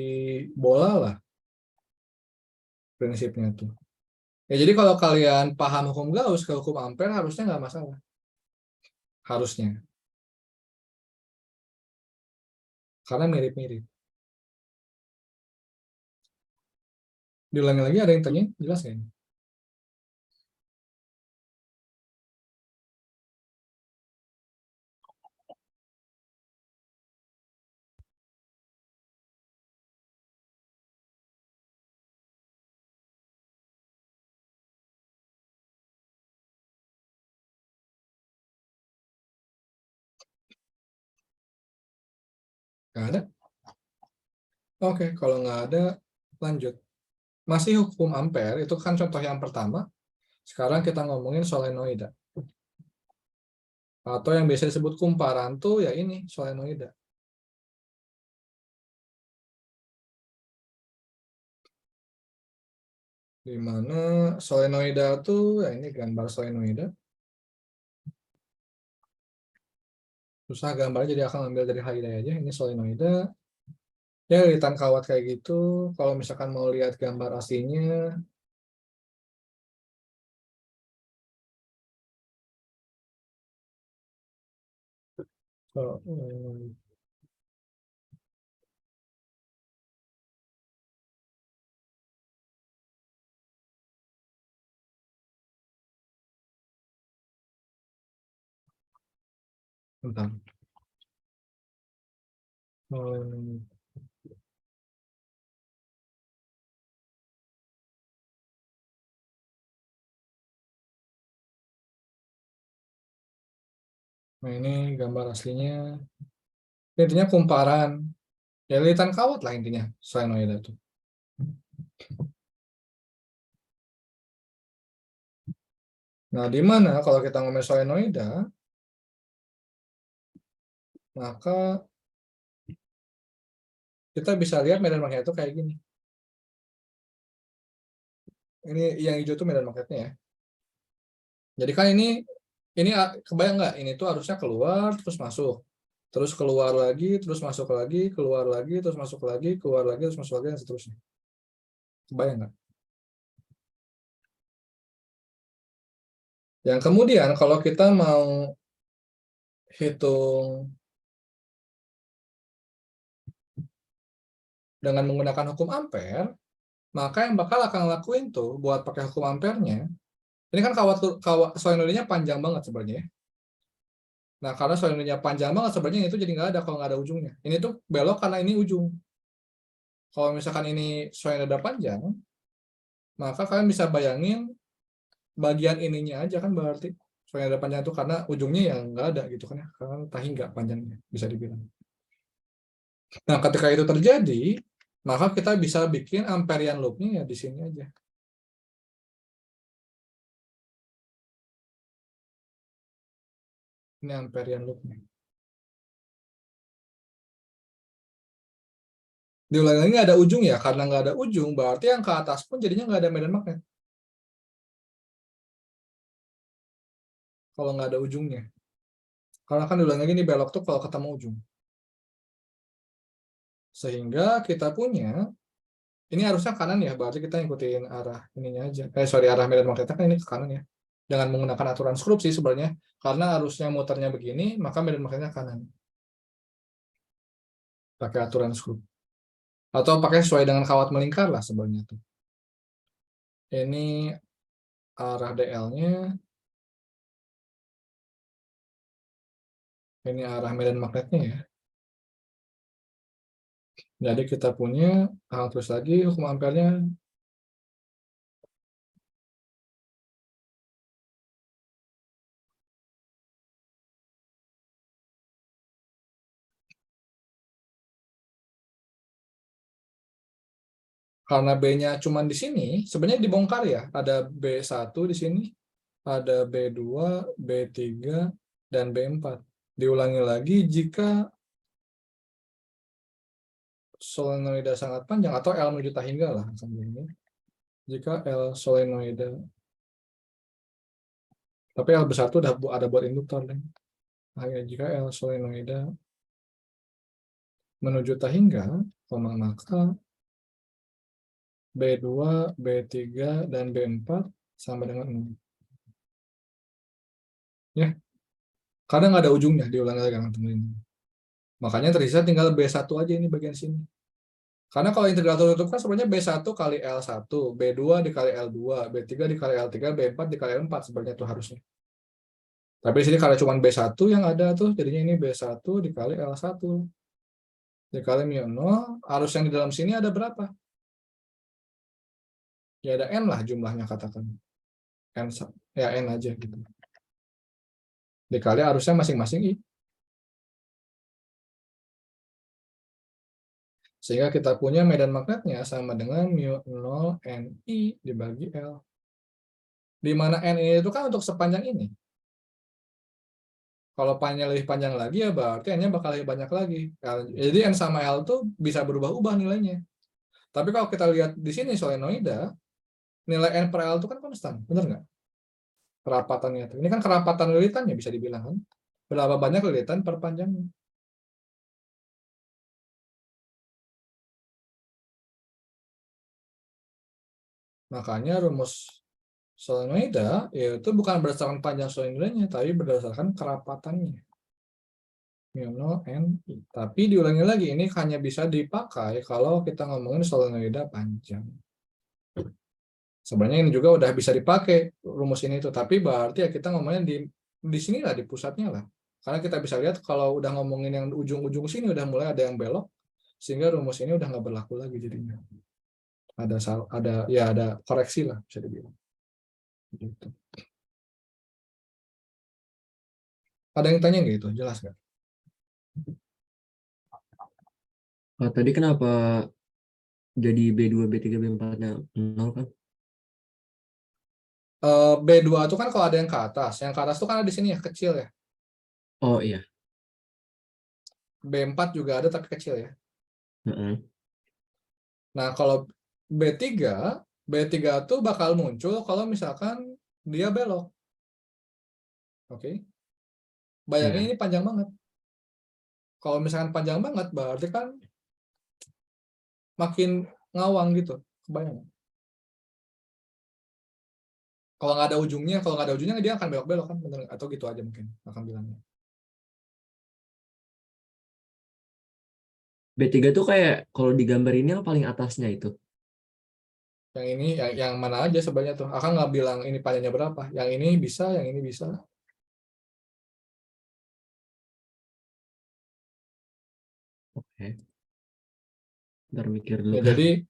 bola lah prinsipnya tuh. Ya jadi kalau kalian paham hukum Gauss ke hukum Ampere harusnya nggak masalah. Harusnya. Karena mirip-mirip. Diulangi lagi, ada yang tanya? Jelas nggak ini? Nggak ada? Oke, kalau nggak ada, lanjut. Masih hukum Ampere, itu kan contoh yang pertama. Sekarang kita ngomongin solenoida. Atau yang biasa disebut kumparan tuh ya ini, solenoida. Di mana solenoida tuh, ya ini gambar solenoida. Susah gambar, jadi akan ambil dari Haidai aja. Ini solenoida. Ya, lilitan kawat kayak gitu. Kalau misalkan mau lihat gambar aslinya, oh, bentar. Hmm, Nah, ini gambar aslinya. Ini intinya kumparan. Ya, lilitan kawat lah intinya, solenoida itu. Nah, di mana kalau kita ngomongin solenoida, maka kita bisa lihat medan magnet itu kayak gini. Ini yang hijau itu medan magnetnya ya. Jadi kan ini kebayang nggak? Ini tuh harusnya keluar terus masuk, terus keluar lagi, terus masuk lagi, keluar lagi, terus masuk lagi, keluar lagi, terus masuk lagi dan seterusnya. Kebayang nggak? Yang kemudian kalau kita mau hitung dengan menggunakan hukum Ampere, maka yang bakal akan lakuin tuh buat pakai hukum Ampere-nya, ini kan kawat solenoidnya panjang banget sebenarnya ya. Nah, karena solenoidnya panjang banget sebenarnya itu jadi nggak ada kalau nggak ada ujungnya. Ini tuh belok karena ini ujung. Kalau misalkan ini solenoida panjang, maka kalian bisa bayangin bagian ininya aja kan berarti solenoida panjang itu karena ujungnya yang nggak ada gitu kan ya. Karena tahingga panjangnya bisa dibilang. Nah, ketika itu terjadi, maka kita bisa bikin Amperian loop-nya ya di sini aja. Ini Amperian loop-nya. Diulangi lagi nggak ada ujung ya, karena nggak ada ujung berarti yang ke atas pun jadinya nggak ada medan magnet. Kalau nggak ada ujungnya. Karena kan diulangi lagi ini belok tuh kalau ketemu ujung. Sehingga kita punya, ini harusnya kanan ya, berarti kita ikutin arah ininya aja. Arah medan magnetnya kan ini ke kanan ya. Dengan menggunakan aturan Scrooge sih sebenarnya. Karena arusnya muternya begini, maka medan magnetnya kanan. Pakai aturan Scrooge. Atau pakai sesuai dengan kawat melingkar lah sebenarnya tuh. Ini arah DL-nya. Ini arah medan magnetnya ya. Jadi kita punya, terus lagi hukum ampernya. Karena B-nya cuma di sini, sebenarnya dibongkar ya. Ada B1 di sini, ada B2, B3, dan B4. Diulangi lagi jika solenoida sangat panjang, atau L menuju tahingga lah. Jika L solenoida, tapi L besar itu ada buat induktor. Jika L solenoida menuju tahingga, maka B2, B3, dan B4 sama dengan 0. Ya, kadang ada ujungnya, diulangi lagi teman-teman. Makanya tersisa tinggal B1 aja ini bagian sini. Karena kalau integral tertutup kan sebenarnya B1 kali L1, B2 dikali L2, B3 dikali L3, B4 dikali L4 sebenarnya itu harusnya. Tapi di sini kalau cuma B1 yang ada tuh, jadinya ini B1 dikali L1 dikali μ0, arus yang di dalam sini ada berapa? Ya ada N lah jumlahnya katakan. N, ya N aja gitu. Dikali arusnya masing-masing I. Sehingga kita punya medan magnetnya sama dengan μ0 NI dibagi L. Di mana N ini itu kan untuk sepanjang ini. Kalau panjang lebih panjang lagi ya berarti N-nya bakal lebih banyak lagi. Jadi N sama L tuh bisa berubah-ubah nilainya. Tapi kalau kita lihat di sini solenoida, nilai N per L itu kan konstan, benar nggak? Kerapatannya itu. Ini kan kerapatan lilitannya bisa dibilang kan. Berapa banyak lilitan per panjangnya. Makanya rumus solenoida yaitu bukan berdasarkan panjang solenoidanya, tapi berdasarkan kerapatannya. μ0 NI. Tapi diulangi lagi, ini hanya bisa dipakai kalau kita ngomongin solenoida panjang. Sebenarnya ini juga udah bisa dipakai rumus ini itu, tapi berarti ya kita ngomongin di sini lah, di pusatnya lah. Karena kita bisa lihat kalau udah ngomongin yang ujung-ujung sini udah mulai ada yang belok, sehingga rumus ini udah nggak berlaku lagi jadinya. Ada koreksi lah bisa dibilang. Gitu. Ada yang tanya nggak itu? Jelas nggak? Tadi kenapa jadi B2, B3, B4-nya 0 kan? B2 itu kan kalau ada yang ke atas itu kan ada di sini ya, kecil ya. Oh iya. B4 juga ada tapi kecil ya. Heeh. Nah, kalau B3 itu bakal muncul kalau misalkan dia belok. Oke. Bayangin Ya. ini panjang banget. Kalau misalkan panjang banget berarti kan makin ngawang gitu. Kebayang. Kalau nggak ada ujungnya dia akan belok-belok kan, bener? Atau gitu aja mungkin akan bilangnya. B3 tuh kayak kalau digambar ini yang paling atasnya itu. Yang ini yang mana aja sebenarnya tuh. Akan nggak bilang ini panjangnya berapa. Yang ini bisa, yang ini bisa. Oke. Ntar mikir dulu. Ya, jadi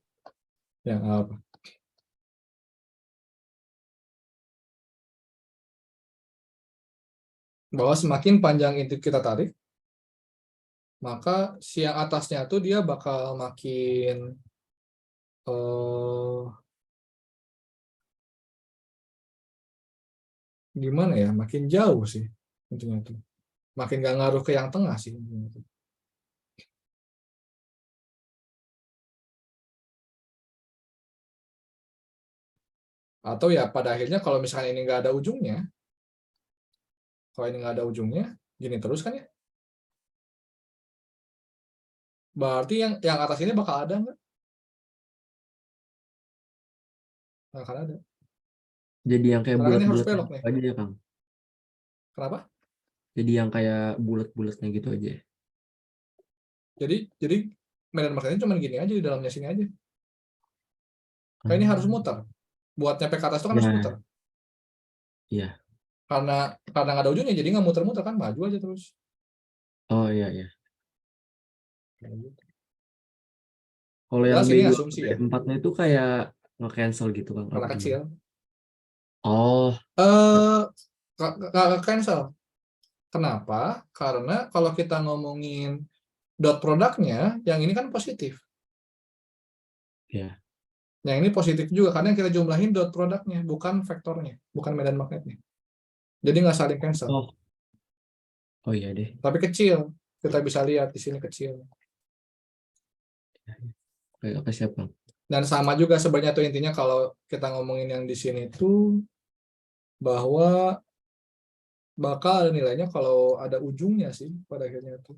yang apa? Bahwa semakin panjang itu kita tarik, maka si yang atasnya tuh dia bakal makin gimana ya, makin jauh sih intinya tuh. Makin gak ngaruh ke yang tengah sih intinya tuh. Atau ya pada akhirnya kalau misalnya ini nggak ada ujungnya, gini terus kan ya, berarti yang atas ini bakal ada nggak? Nggak akan ada. Jadi yang kayak Karena kan ini harus bulat-bulat belok nih. aja ya, Kang. Kenapa? Jadi yang kayak bulat-bulatnya gitu aja. Jadi medan magnetnya cuma gini aja di dalamnya sini aja. Kayak ini harus muter. Buat nyampe ke atas itu kan harus muter. Iya. Karena nggak ada ujungnya, jadi nggak muter-muter kan, maju aja terus. Oh iya iya. Kayak gitu. Kalau yang Jelas ini B2 asumsi ya, B4-nya itu kayak nge-cancel gitu Kang, apa karena gimana? kecil. Oh, Eh, nggak cancel. Kenapa? Karena kalau kita ngomongin dot produknya, yang ini kan positif. ya. Yang ini positif juga, karena yang kita jumlahin dot produknya, bukan vektornya, bukan medan magnetnya. Jadi nggak saling cancel. Oh, oh iya deh. Tapi kecil. Kita bisa lihat di sini kecil. Kayak apa siapa? Dan sama juga sebenarnya tuh intinya kalau kita ngomongin yang di sini tuh bahwa bakal ada nilainya kalau ada ujungnya sih pada akhirnya tuh.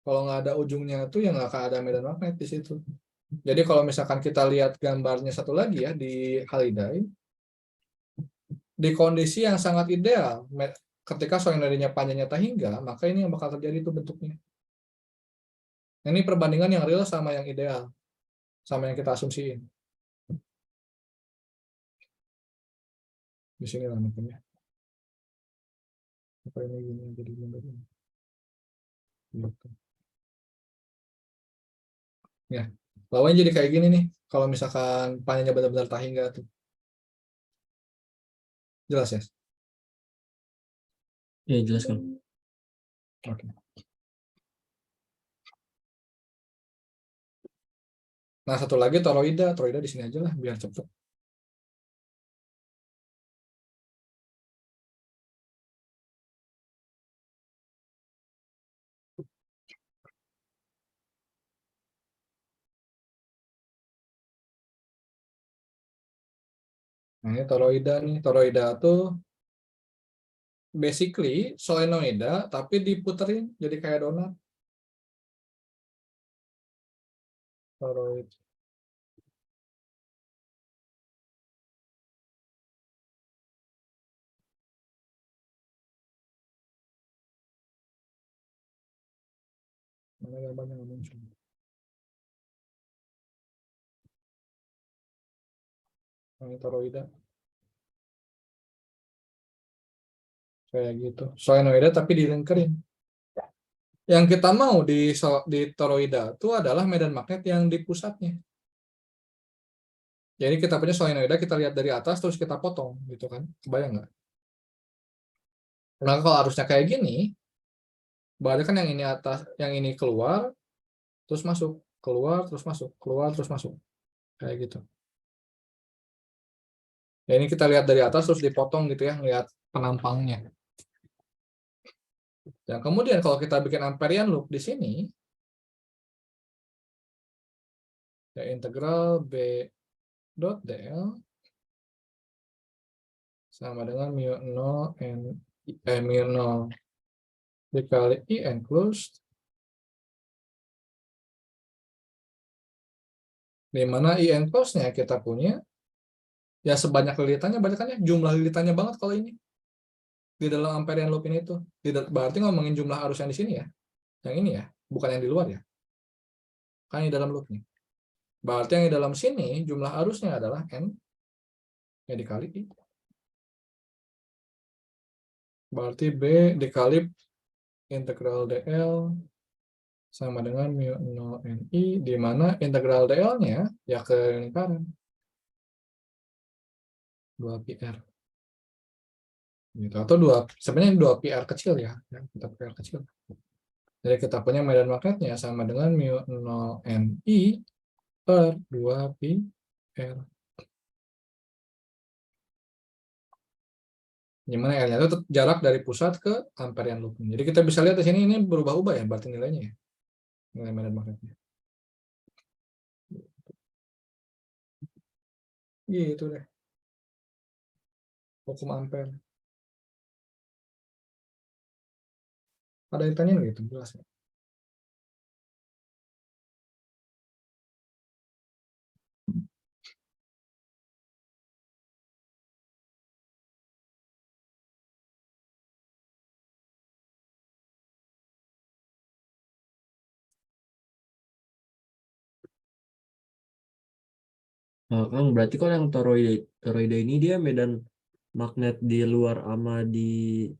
Kalau nggak ada ujungnya tuh ya nggak akan ada medan magnet di situ. Jadi kalau misalkan kita lihat gambarnya satu lagi ya di Halliday, di kondisi yang sangat ideal, ketika solenoidnya panjangnya tak hingga, maka ini yang bakal terjadi itu bentuknya. Ini perbandingan yang real sama yang ideal, sama yang kita asumsiin. Di sini lah mungkin ya. Apa ini gini jadi gambar ini. Gitu. Ya, lawannya jadi kayak gini nih. Kalau misalkan panjangnya benar-benar tak hingga tuh. Jelas ya? Ya jelas Kang. Oke. Nah, satu lagi toroida. Toroida di sini aja lah biar cepet. Nah, ini toroida nih. Toroida tuh basically solenoida tapi diputerin jadi kayak donat. Toroid. Mana gambarnya nggak muncul. Nah, ini toroida. Kayak gitu. Solenoida tapi dilingkerin. Yang kita mau di toroida itu adalah medan magnet yang di pusatnya. Jadi kita punya solenoida, kita lihat dari atas terus kita potong gitu kan. Kebayang nggak? Nah, kalau arusnya kayak gini, berarti kan yang ini atas, yang ini keluar, terus masuk, keluar, terus masuk, keluar, terus masuk. Kayak gitu. Ya ini kita lihat dari atas terus dipotong gitu ya, lihat penampangnya. Dan kemudian kalau kita bikin Amperian loop di sini, ya integral B dot dl sama dengan mu 0 n mu 0 dikali I enclosed, di mana I enclosed-nya kita punya ya sebanyak lilitannya, banyak jumlah lilitannya banget kalau ini di dalam Amperian loop ini tuh. Berarti ngomongin jumlah arus yang di sini ya, yang ini ya, bukan yang di luar ya, kan di dalam loopnya. Berarti yang di dalam sini jumlah arusnya adalah n ya dikali I. Berarti B dikali integral dl sama dengan mu 0 ni, di mana integral dl-nya ya ke lingkaran 2πr gitu, atau sebenarnya 2πr kecil ya, kita PR kecil. Jadi kita punya medan magnetnya sama dengan mu 0 ni per 2πr, di mana R-nya itu jarak dari pusat ke Amperian loop. Jadi kita bisa lihat di sini ini berubah-ubah ya berarti nilainya ya, nilai medan magnetnya. Gitu deh. Hukum Ampere. Ada yang tanya gitu, jelas ya? Kang, berarti kalau yang toroida ini dia medan magnet di luar sama di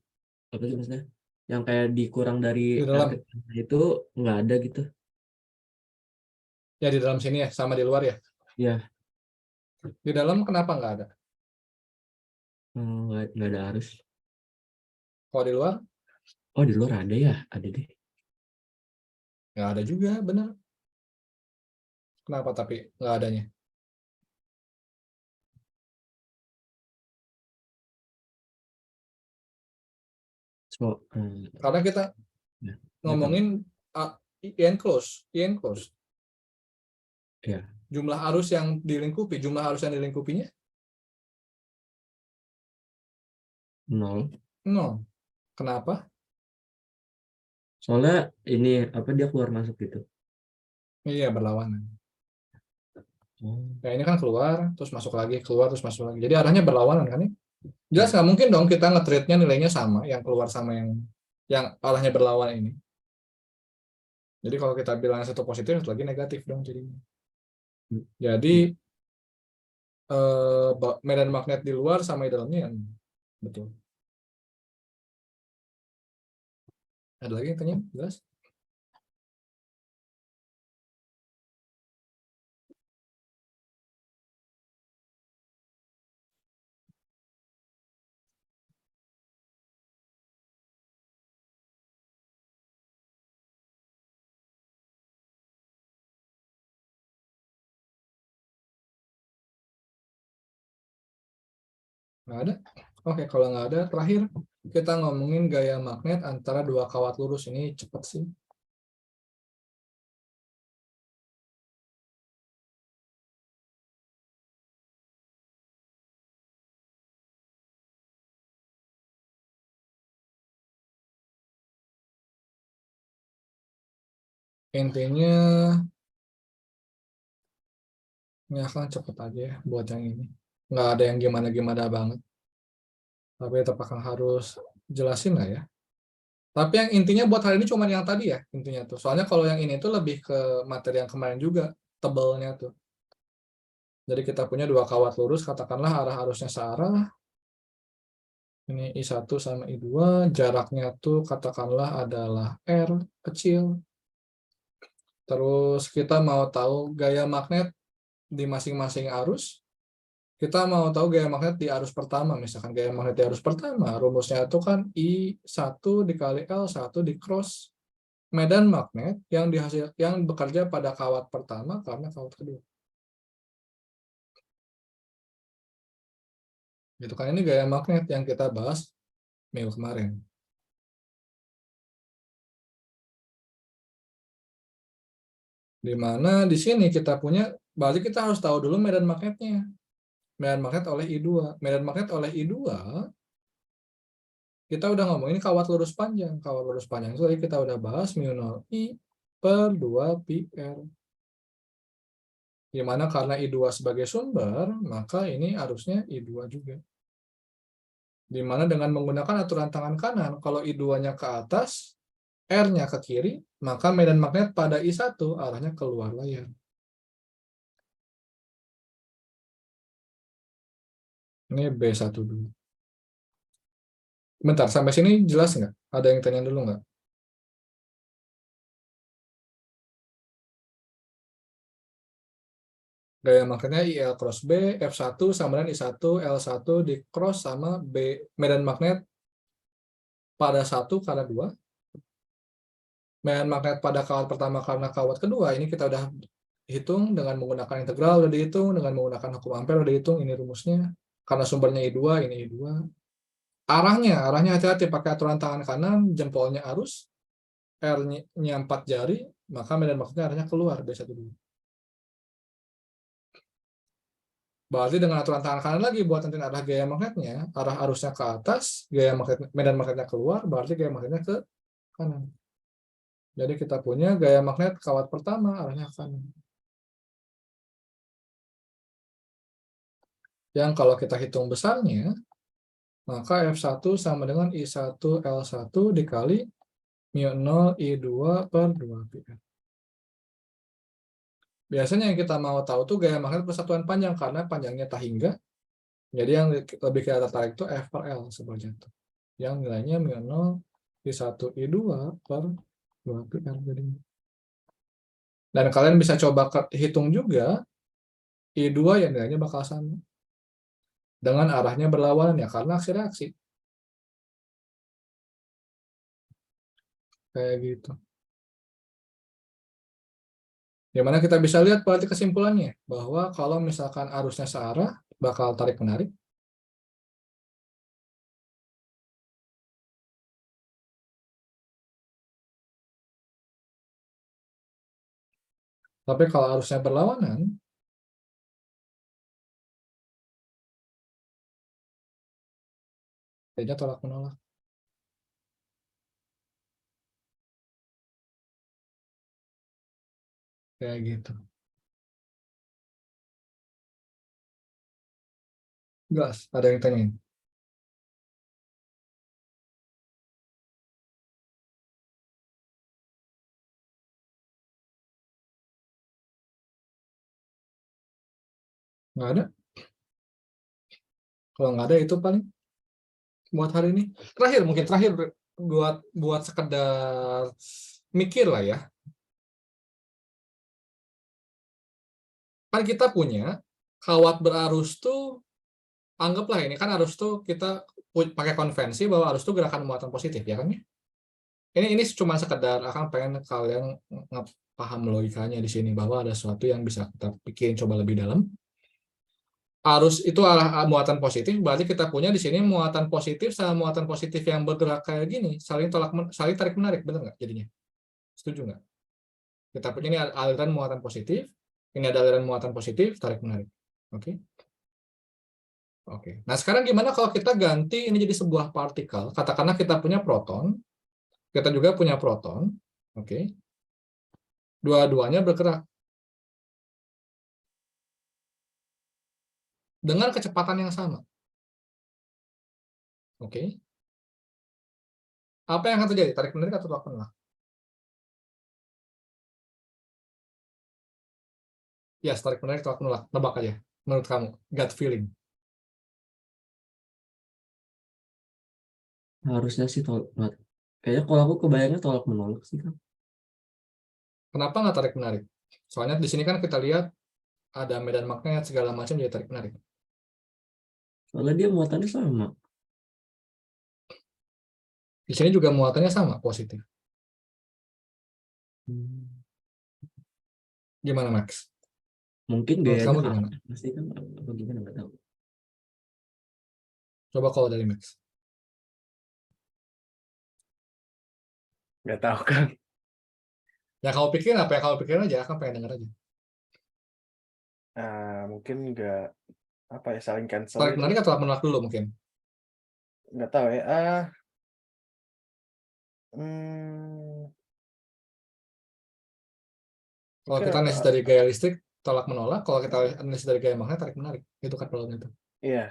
apa sih maksudnya? yang kayak dikurang dari Di dalam. R kecilnya itu nggak ada gitu. Ya di dalam sini ya, sama di luar ya. Ya, Di dalam kenapa nggak ada? nggak ada arus. Kalau di luar Oh, di luar ada ya? Ada deh. nggak ada juga, bener. Kenapa tapi nggak adanya? So, Karena kita ya, ngomongin enclosed. ya, Jumlah arus yang dilingkupi, jumlah arus yang dilingkupinya 0. 0. Kenapa? Soalnya ini apa dia keluar masuk gitu. Iya, berlawanan. Oh, Ya ini kan keluar, terus masuk lagi, keluar, terus masuk lagi. Jadi arahnya berlawanan kan ya? Jelas nggak mungkin dong kita nge-treatnya nilainya sama, yang keluar sama yang arahnya berlawanan ini. Jadi kalau kita bilang satu positif, satu lagi negatif dong jadinya. Jadi medan magnet di luar sama di dalamnya yang betul. Ada lagi yang tanya? Jelas? Nggak ada? Oke, kalau nggak ada, terakhir kita ngomongin gaya magnet antara dua kawat lurus. Ini cepat sih. Intinya, ini akan cepet aja ya buat yang ini. Nggak ada yang gimana-gimana banget. Tapi terpaksa harus jelasin lah ya. Tapi yang intinya buat hari ini cuma yang tadi ya, intinya tuh. Soalnya kalau yang ini tuh lebih ke materi yang kemarin juga, tebalnya tuh. Jadi kita punya dua kawat lurus, katakanlah arah arusnya searah. Ini I1 sama I2, jaraknya tuh katakanlah adalah R kecil. Terus kita mau tahu gaya magnet di masing-masing arus. Kita mau tahu gaya magnet di arus pertama, misalkan gaya magnet di arus pertama, rumusnya itu kan I1 dikali L1 di cross medan magnet yang bekerja pada kawat pertama karena kawat kedua. Gitu kan, ini gaya magnet yang kita bahas minggu kemarin. Di mana di sini kita punya, berarti kita harus tahu dulu medan magnetnya. Medan magnet oleh I2. Medan magnet oleh I2, kita udah ngomongin kawat lurus panjang. Kawat lurus panjang itu tadi kita udah bahas μ0 I per 2 pi R. Dimana karena I2 sebagai sumber, maka ini arusnya I2 juga. Dimana dengan menggunakan aturan tangan kanan, kalau I2-nya ke atas, R-nya ke kiri, maka medan magnet pada I1 arahnya keluar layar. Ini B1 dulu. Bentar, sampai sini jelas nggak? Ada yang tanya dulu nggak? Gaya magnetnya IL cross B, F1 sama dengan I1, L1 di cross sama B, medan magnet pada 1 karena 2. Medan magnet pada kawat pertama karena kawat kedua, ini kita udah hitung dengan menggunakan integral, udah dihitung, dengan menggunakan hukum ampere, udah dihitung, ini rumusnya. Karena sumbernya I2, ini I2. Arahnya hati-hati pakai aturan tangan kanan, jempolnya arus, R-nya 4 jari, maka medan magnetnya arahnya keluar, B1 dulu. Berarti dengan aturan tangan kanan lagi buat nentuin arah gaya magnetnya, arah arusnya ke atas, gaya magnet, medan magnetnya keluar, berarti gaya magnetnya ke kanan. Jadi kita punya gaya magnet kawat pertama arahnya ke kanan. Yang kalau kita hitung besarnya, maka F1 sama dengan I1 L1 dikali μ0 I2 per 2 pi R. Biasanya yang kita mau tahu tuh gaya magnet persatuan panjang, karena panjangnya tak hingga. Jadi yang lebih kita tertarik itu F per L seperti itu. Yang nilainya μ0 I1 I2 per 2PR jadinya. Dan kalian bisa coba hitung juga I2 yang nilainya bakal sama. Dengan arahnya berlawanan ya, karena aksi reaksi. Kayak gitu. Dimana kita bisa lihat berarti kesimpulannya, bahwa kalau misalkan arusnya searah, bakal tarik-menarik. Tapi kalau arusnya berlawanan, jadinya tolak-menolak. Kayak gitu. Gas, ada yang tanyain? Nggak ada? Kalau nggak ada itu paling buat hari ini. Mungkin terakhir buat sekedar mikir lah ya. Kan kita punya kawat berarus tuh, anggaplah ini kan arus tuh kita pakai konvensi bahwa arus tuh gerakan muatan positif ya kan ya. Ini cuma sekedar akan pengen kalian paham logikanya di sini bahwa ada sesuatu yang bisa kita pikirin coba lebih dalam. Arus itu arah muatan positif, berarti kita punya di sini muatan positif sama muatan positif yang bergerak kayak gini, saling tarik menarik, benar nggak jadinya? Setuju nggak? Kita punya ini aliran muatan positif, ini ada aliran muatan positif, tarik menarik. Oke. Oke. Nah sekarang gimana kalau kita ganti ini jadi sebuah partikel? Katakanlah kita punya proton, kita juga punya proton, oke. Dua-duanya bergerak dengan kecepatan yang sama. Oke. Apa yang akan terjadi? Tarik menarik atau tolak menolak? Ya, tarik menarik tolak menolak. Nebak aja. Menurut kamu, gut feeling. Harusnya sih tolak. Kayaknya kalau aku kebayangnya tolak menolak sih kan. Kenapa nggak tarik menarik? Soalnya di sini kan kita lihat ada medan magnet segala macam jadi tarik menarik. Soalnya dia muatannya sama. Di sini juga muatannya sama, positif. Gimana, Max? Mungkin Menurut gayanya kamu gimana? pasti kan apa gimana nggak tahu. Coba kalau dari Max. Nggak tahu kan. Ya kamu pikirin apa ya? Kamu pikirin aja, akan pengen denger aja. Mungkin nggak apa ya, saling cancel Tarik gitu. menarik atau menolak dulu mungkin? Nggak tahu ya. Hmm, Kalau mungkin kita analisis dari gaya listrik, tolak menolak. Kalau kita analisis dari gaya magnet, tarik menarik. Itu kan peluangnya itu. iya.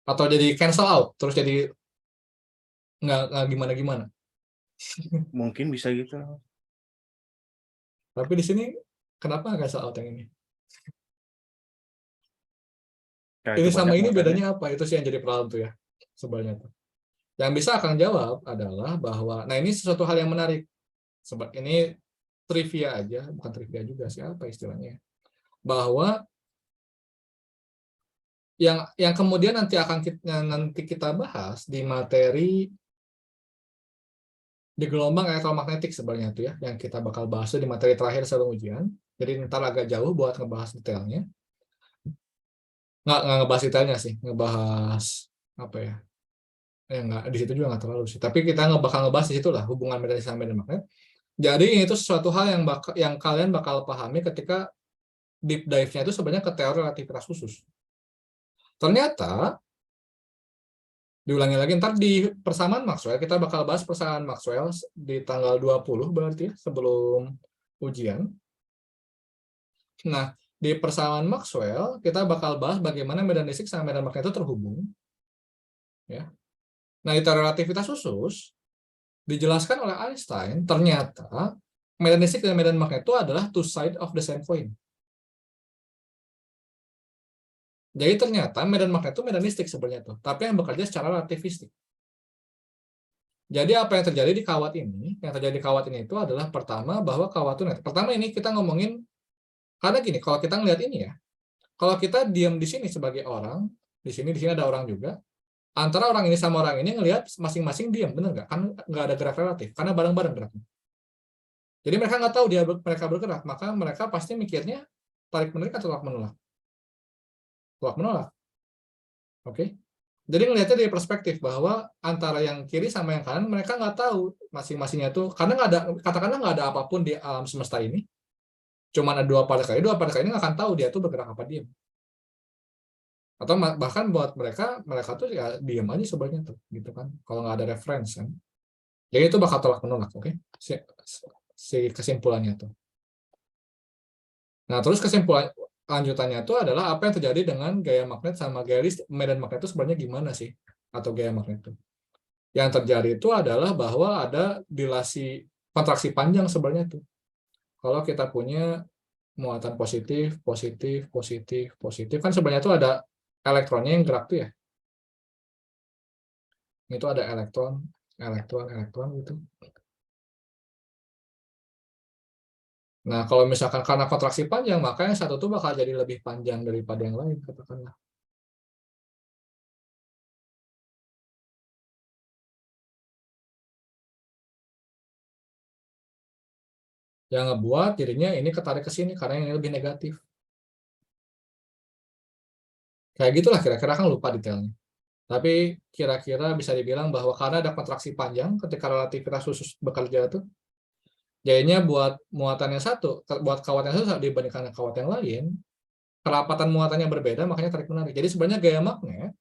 Atau jadi cancel out, terus jadi nggak gimana-gimana. Mungkin bisa gitu. Tapi di sini, kenapa nggak cancel out yang ini? Kayak Ini itu sama banyak ini muatannya. bedanya apa? Itu sih yang jadi problem tuh ya, sebenarnya tuh. Yang bisa akan jawab adalah bahwa, nah ini sesuatu hal yang menarik. Sebab ini trivia aja, bukan trivia juga sih, apa istilahnya? Bahwa yang kemudian nanti kita bahas di materi di gelombang elektromagnetik sebenarnya tuh ya, yang kita bakal bahas di materi terakhir sebelum ujian. Jadi ntar agak jauh buat ngebahas detailnya. Nggak ngebahas detailnya sih, ngebahas apa ya? Nggak, di situ juga nggak terlalu sih. Tapi kita bakal ngebahas di situ lah hubungan medan sama medan magnet. Jadi itu sesuatu hal yang kalian bakal pahami ketika deep dive-nya itu sebenarnya ke teori relativitas khusus. Ternyata diulangi lagi ntar di persamaan Maxwell, kita bakal bahas persamaan Maxwell di tanggal 20 berarti ya, sebelum ujian. Nah, di persamaan Maxwell kita bakal bahas bagaimana medan listrik sama medan magnet itu terhubung. Ya. Nah, di teori relativitas khusus dijelaskan oleh Einstein, ternyata medan listrik dan medan magnet itu adalah two sides of the same coin. Jadi ternyata medan magnet itu medanistik sebenarnya tuh, tapi yang bekerja secara relativistik. Jadi apa yang terjadi di kawat ini? Yang terjadi di kawat ini itu adalah pertama bahwa kawat itu net. Pertama ini kita ngomongin karena gini, kalau kita ngelihat ini ya, kalau kita diam di sini sebagai orang, di sini ada orang juga, antara orang ini sama orang ini ngelihat masing-masing diam, bener nggak? Kan nggak ada gerak relatif, karena bareng-bareng geraknya. Jadi mereka nggak tahu mereka bergerak, maka mereka pasti mikirnya tarik menarik atau tolak menolak. Tolak menolak. Oke. Jadi ngelihatnya dari perspektif bahwa antara yang kiri sama yang kanan mereka nggak tahu masing-masingnya tuh, karena nggak ada, katakanlah nggak ada apapun di alam semesta ini, cuma ada dua partikel ini nggak akan tahu dia tuh bergerak apa diam. Atau bahkan buat mereka tuh ya diam aja sebenarnya tuh, gitu kan. Kalau nggak ada reference kan. Jadi itu bakal tolak menolak, oke? Si kesimpulannya tuh. Nah, terus kesimpulan lanjutannya itu adalah apa yang terjadi dengan gaya magnet sama gaya listrik. Medan magnet itu sebenarnya gimana sih? Atau gaya magnet itu. Yang terjadi itu adalah bahwa ada dilasi kontraksi panjang sebenarnya tuh. Kalau kita punya muatan positif, positif, positif, positif, kan sebenarnya itu ada elektronnya yang gerak tuh ya. Itu ada elektron, elektron, elektron gitu. Nah, kalau misalkan karena kontraksi panjang, maka yang satu tuh bakal jadi lebih panjang daripada yang lain, katakanlah. Yang ngebuat jadinya ini ketarik ke sini karena yang ini lebih negatif. Kayak gitulah kira-kira, kan lupa detailnya. Tapi kira-kira bisa dibilang bahwa karena ada kontraksi panjang ketika relativitas khusus bekerja tuh, jadinya buat muatan yang satu, buat kawat yang satu dibandingkan kawat yang lain, kerapatan muatannya berbeda, makanya tarik menarik. Jadi sebenarnya gaya magnet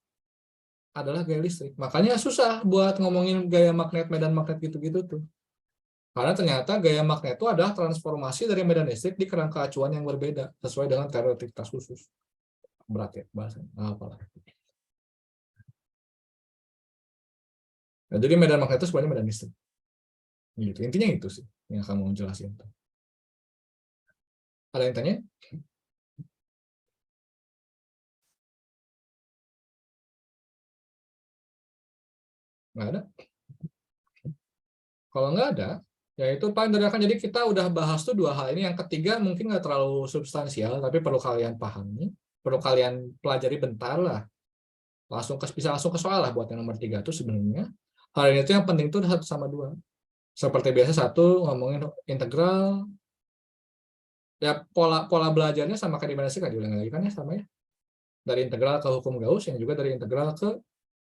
adalah gaya listrik. Makanya susah buat ngomongin gaya magnet, medan magnet gitu-gitu tuh. Karena ternyata gaya magnet itu adalah transformasi dari medan listrik di kerangka acuan yang berbeda sesuai dengan relativitas khusus. Berat ya bahasanya. Nah, apalah. Nah, jadi medan magnet itu sebenarnya medan listrik. Gitu. Intinya itu sih yang kamu jelasin. Ada yang tanya? Nggak ada? Kalau nggak ada, ya itu paling dari akan. Jadi kita udah bahas tuh dua hal ini. Yang ketiga mungkin nggak terlalu substansial, tapi perlu kalian pahami, perlu kalian pelajari bentar lah. Bisa langsung ke soal lah buat yang nomor 3 itu sebenarnya. Hal ini tuh yang penting tuh 1 sama 2. Seperti biasa 1 ngomongin integral. Ya pola belajarnya sama kayak di mana sih, kan diulang lagi kan ya, sama ya. Dari integral ke hukum Gauss, yang juga dari integral ke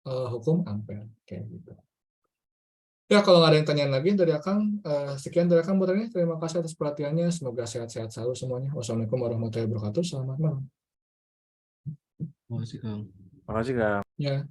hukum Ampere kayak gitu. Ya, kalau nggak ada yang tanyain lagi dari Akang, sekian dari Akang buat ini. Terima kasih atas perhatiannya. Semoga sehat-sehat selalu semuanya. Wassalamualaikum warahmatullahi wabarakatuh. Selamat malam. Makasih, Kang. Makasih, Kak. Ya.